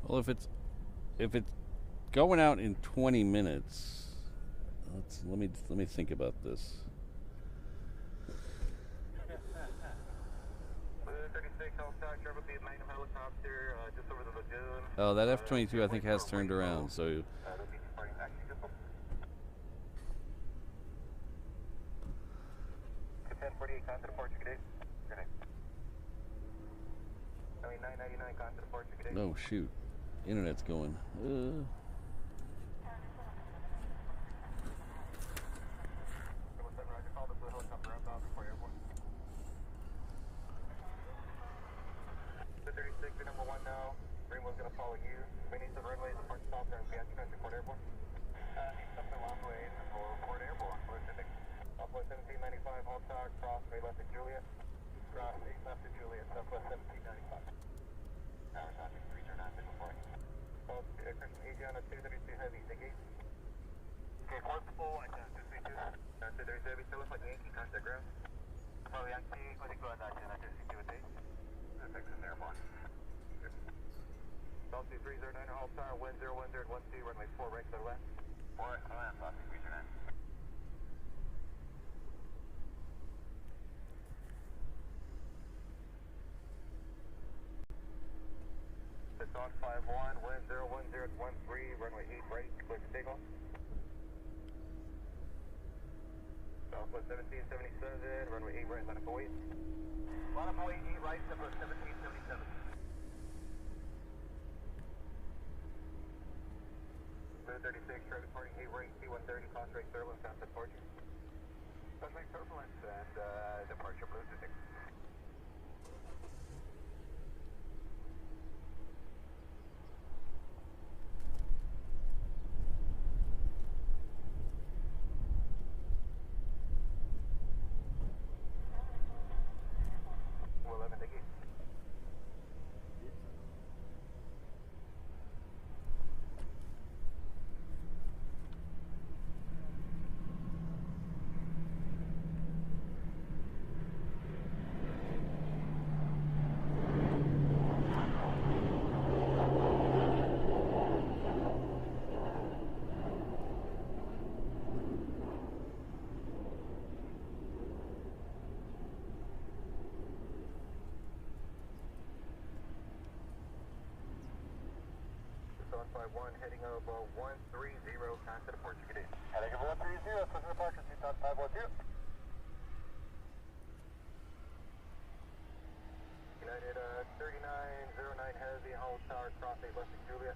Well, if it's going out in 20 minutes, let me think about this. 36 Hellstar, travel via Magnum helicopter just over the lagoon. Oh, that F-22 I think has turned around, so They'll be departing back to Houston. 1048, contact departure, good day. Good day. 999, contact departure, good day. oh shoot, internet's going. you. We need the runway to Port Stop and be at Port Airborne. Needs up the runway for Port Airborne. Pacific. Southwest 1795, hold tower, cross, we left at Juliet. Cross, 8 left at Juliet, Southwest 1795. Tower traffic, 3 turn on, middle point. Christian Asiana 232 heavy, negate. Okay, port full, I can 232. 232 heavy, still like Yankee, contact ground. So Yankee, what do you go on that, 232 with 8? That's an Airborne. Southwest 309, hold tower, wind 010 at 12, runway 4 right to the left. 4 right to the left, Southwest 309. It's on 5-1, wind 010 at 13, runway 8 right, clear for takeoff. Southwest 1777, runway 8 right, line up await. Line up await, 8 right, Southwest 1777. Blue 36, try reporting 8 right, C-130, cross right, turbulence, sound departure. Sunlight turbulence and departure, Blue 36. On 5-1, heading of 130, contact departure, good day. Heading of 130, closing departure, seat on 512. United 3909 heavy, hold tower, cross 8 left at Juliet.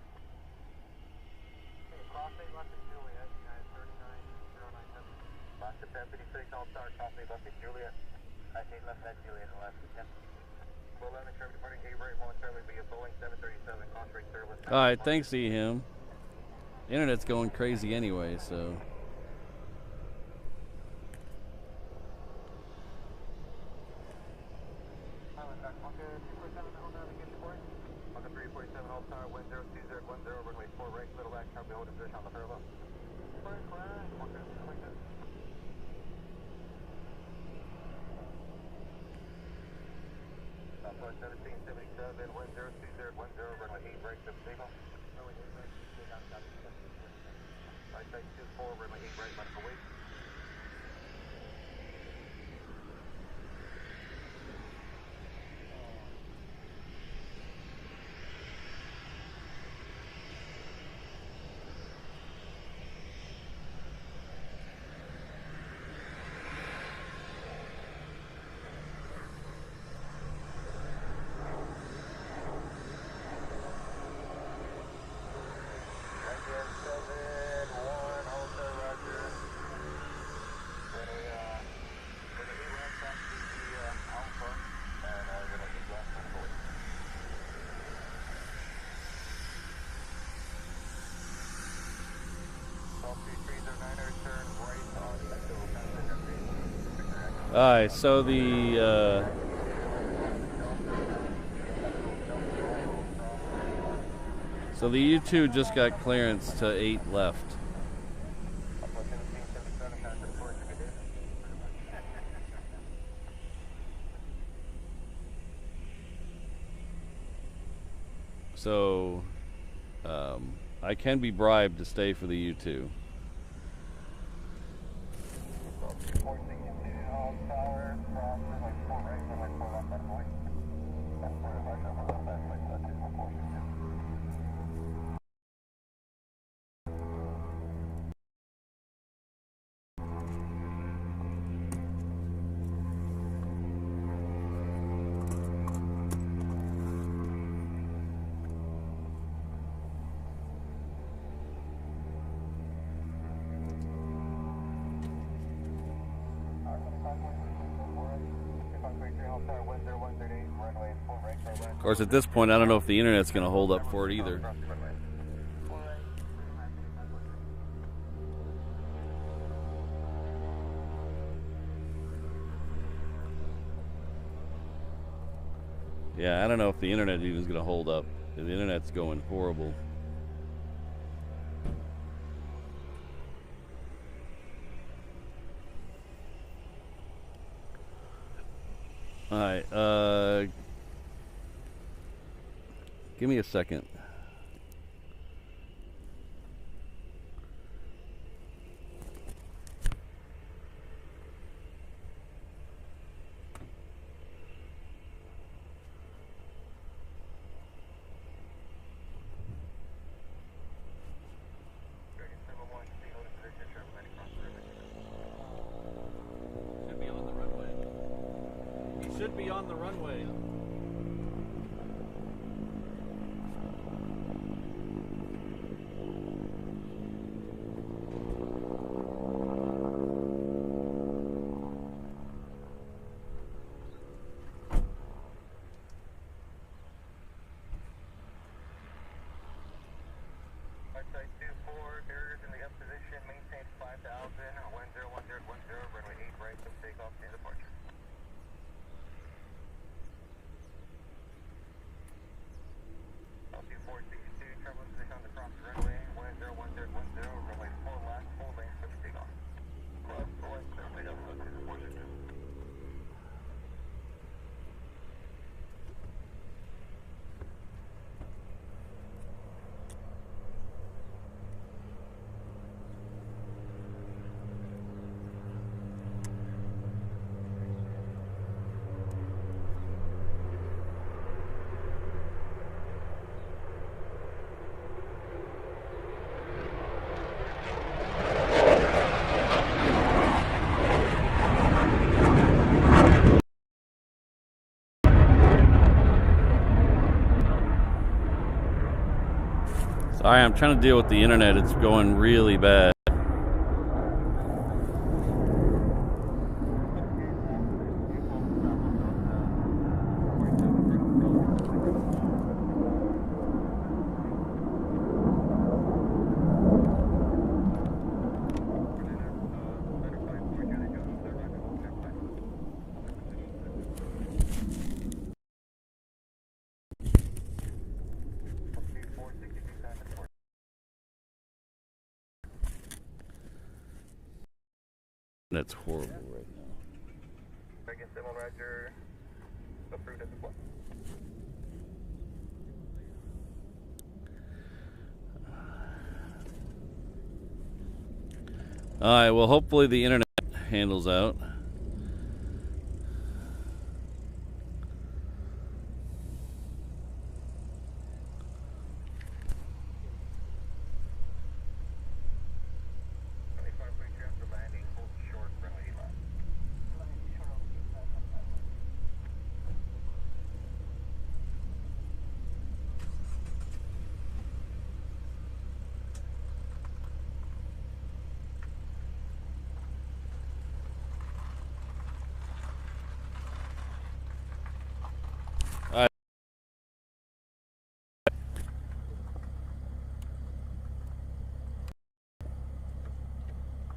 Okay, cross 8 left at Juliet, United 3909 heavy. Last to 1056, hold tower, cross 8 left at Juliet. I 8 left at Juliet, and left at 10. 11, Trevor departing 8 right, momentarily be a Boeing 737, cross right service. All right, thanks, Ehim. Internet's going crazy anyway, so. On the 347, hold tower, wind 020 at 10, runway 4 right, little back, copy, hold position on the parallel. Southwest 1777, wind 020 at 10, runway 8 right, to signal. Right side 24, runway 8 right, left away. All right, so the U-2 just got clearance to 8 left. So I can be bribed to stay for the U-2. Of course, at this point, I don't know if the internet's going to hold up for it either. Yeah, I don't know if the internet even is going to hold up. The internet's going horrible. All right, give me a second. Should be on the runway. Flight 24, carriers in the up position, maintain 5,000, 101010, runway 8 right, from takeoff to departure. Altitude 462, travel position on the cross runway, 101010, runway 4 left, full length, from takeoff. Cross, right, runway up, to departure. Sorry, I'm trying to deal with the internet. It's going really bad. That's horrible right now. Against Demo Roger, approved at the floor. Alright, well, hopefully the internet handles out.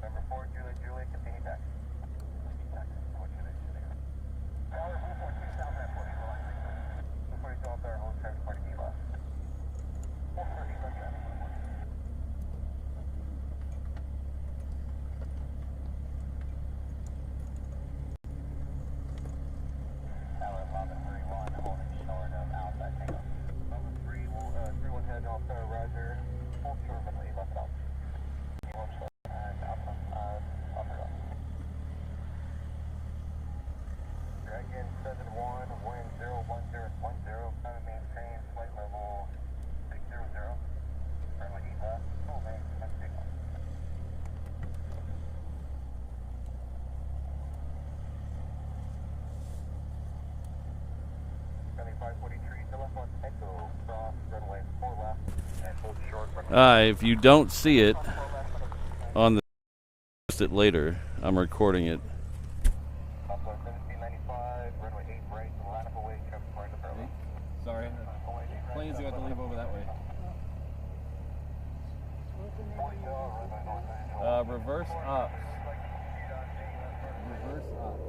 Number 4, Julie, continue back. Tower 442, south at 40, 242, all our whole traffic party D left. 430, left traffic. Tower 1131, holding short of outside takeoff. Number 31 head, all-star Roger, full short runway, left out. Dragon 71, wind 01010, time to maintain flight level 600, runway 8 left, full length, let's take off. Runway 543, telephone echo, cross, runway 4 left, and hold short, runway. If you don't see it on the post it later, I'm recording it. Upload 1795, runway 8 right, line up away, traffic planes are going to leave over that way. Reverse ops. Reverse ops.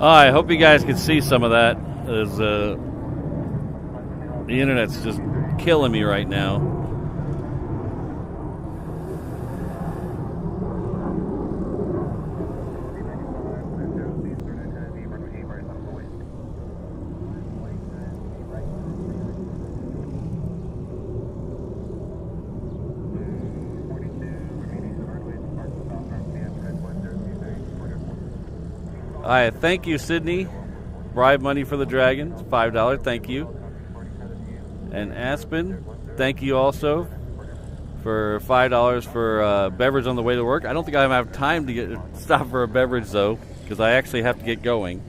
I hope you guys can see some of that. As the internet's just killing me right now. All right, thank you, Sydney. Bribe money for the Dragons, $5, thank you. And Aspen, thank you also for $5 for beverage on the way to work. I don't think I have time to stop for a beverage, though, because I actually have to get going.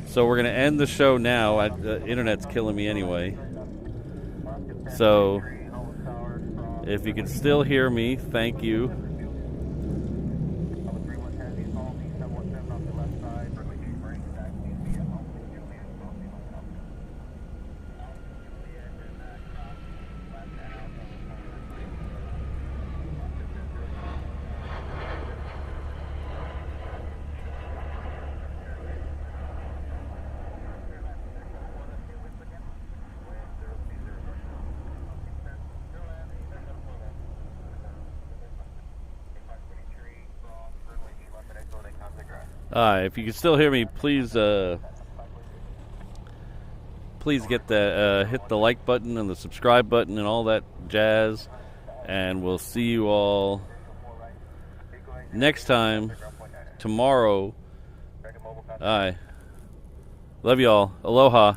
So we're going to end the show now. The internet's killing me anyway. So if you can still hear me, thank you. If you can still hear me, please get the hit the like button and the subscribe button and all that jazz, and we'll see you all next time tomorrow. Love you all. Aloha.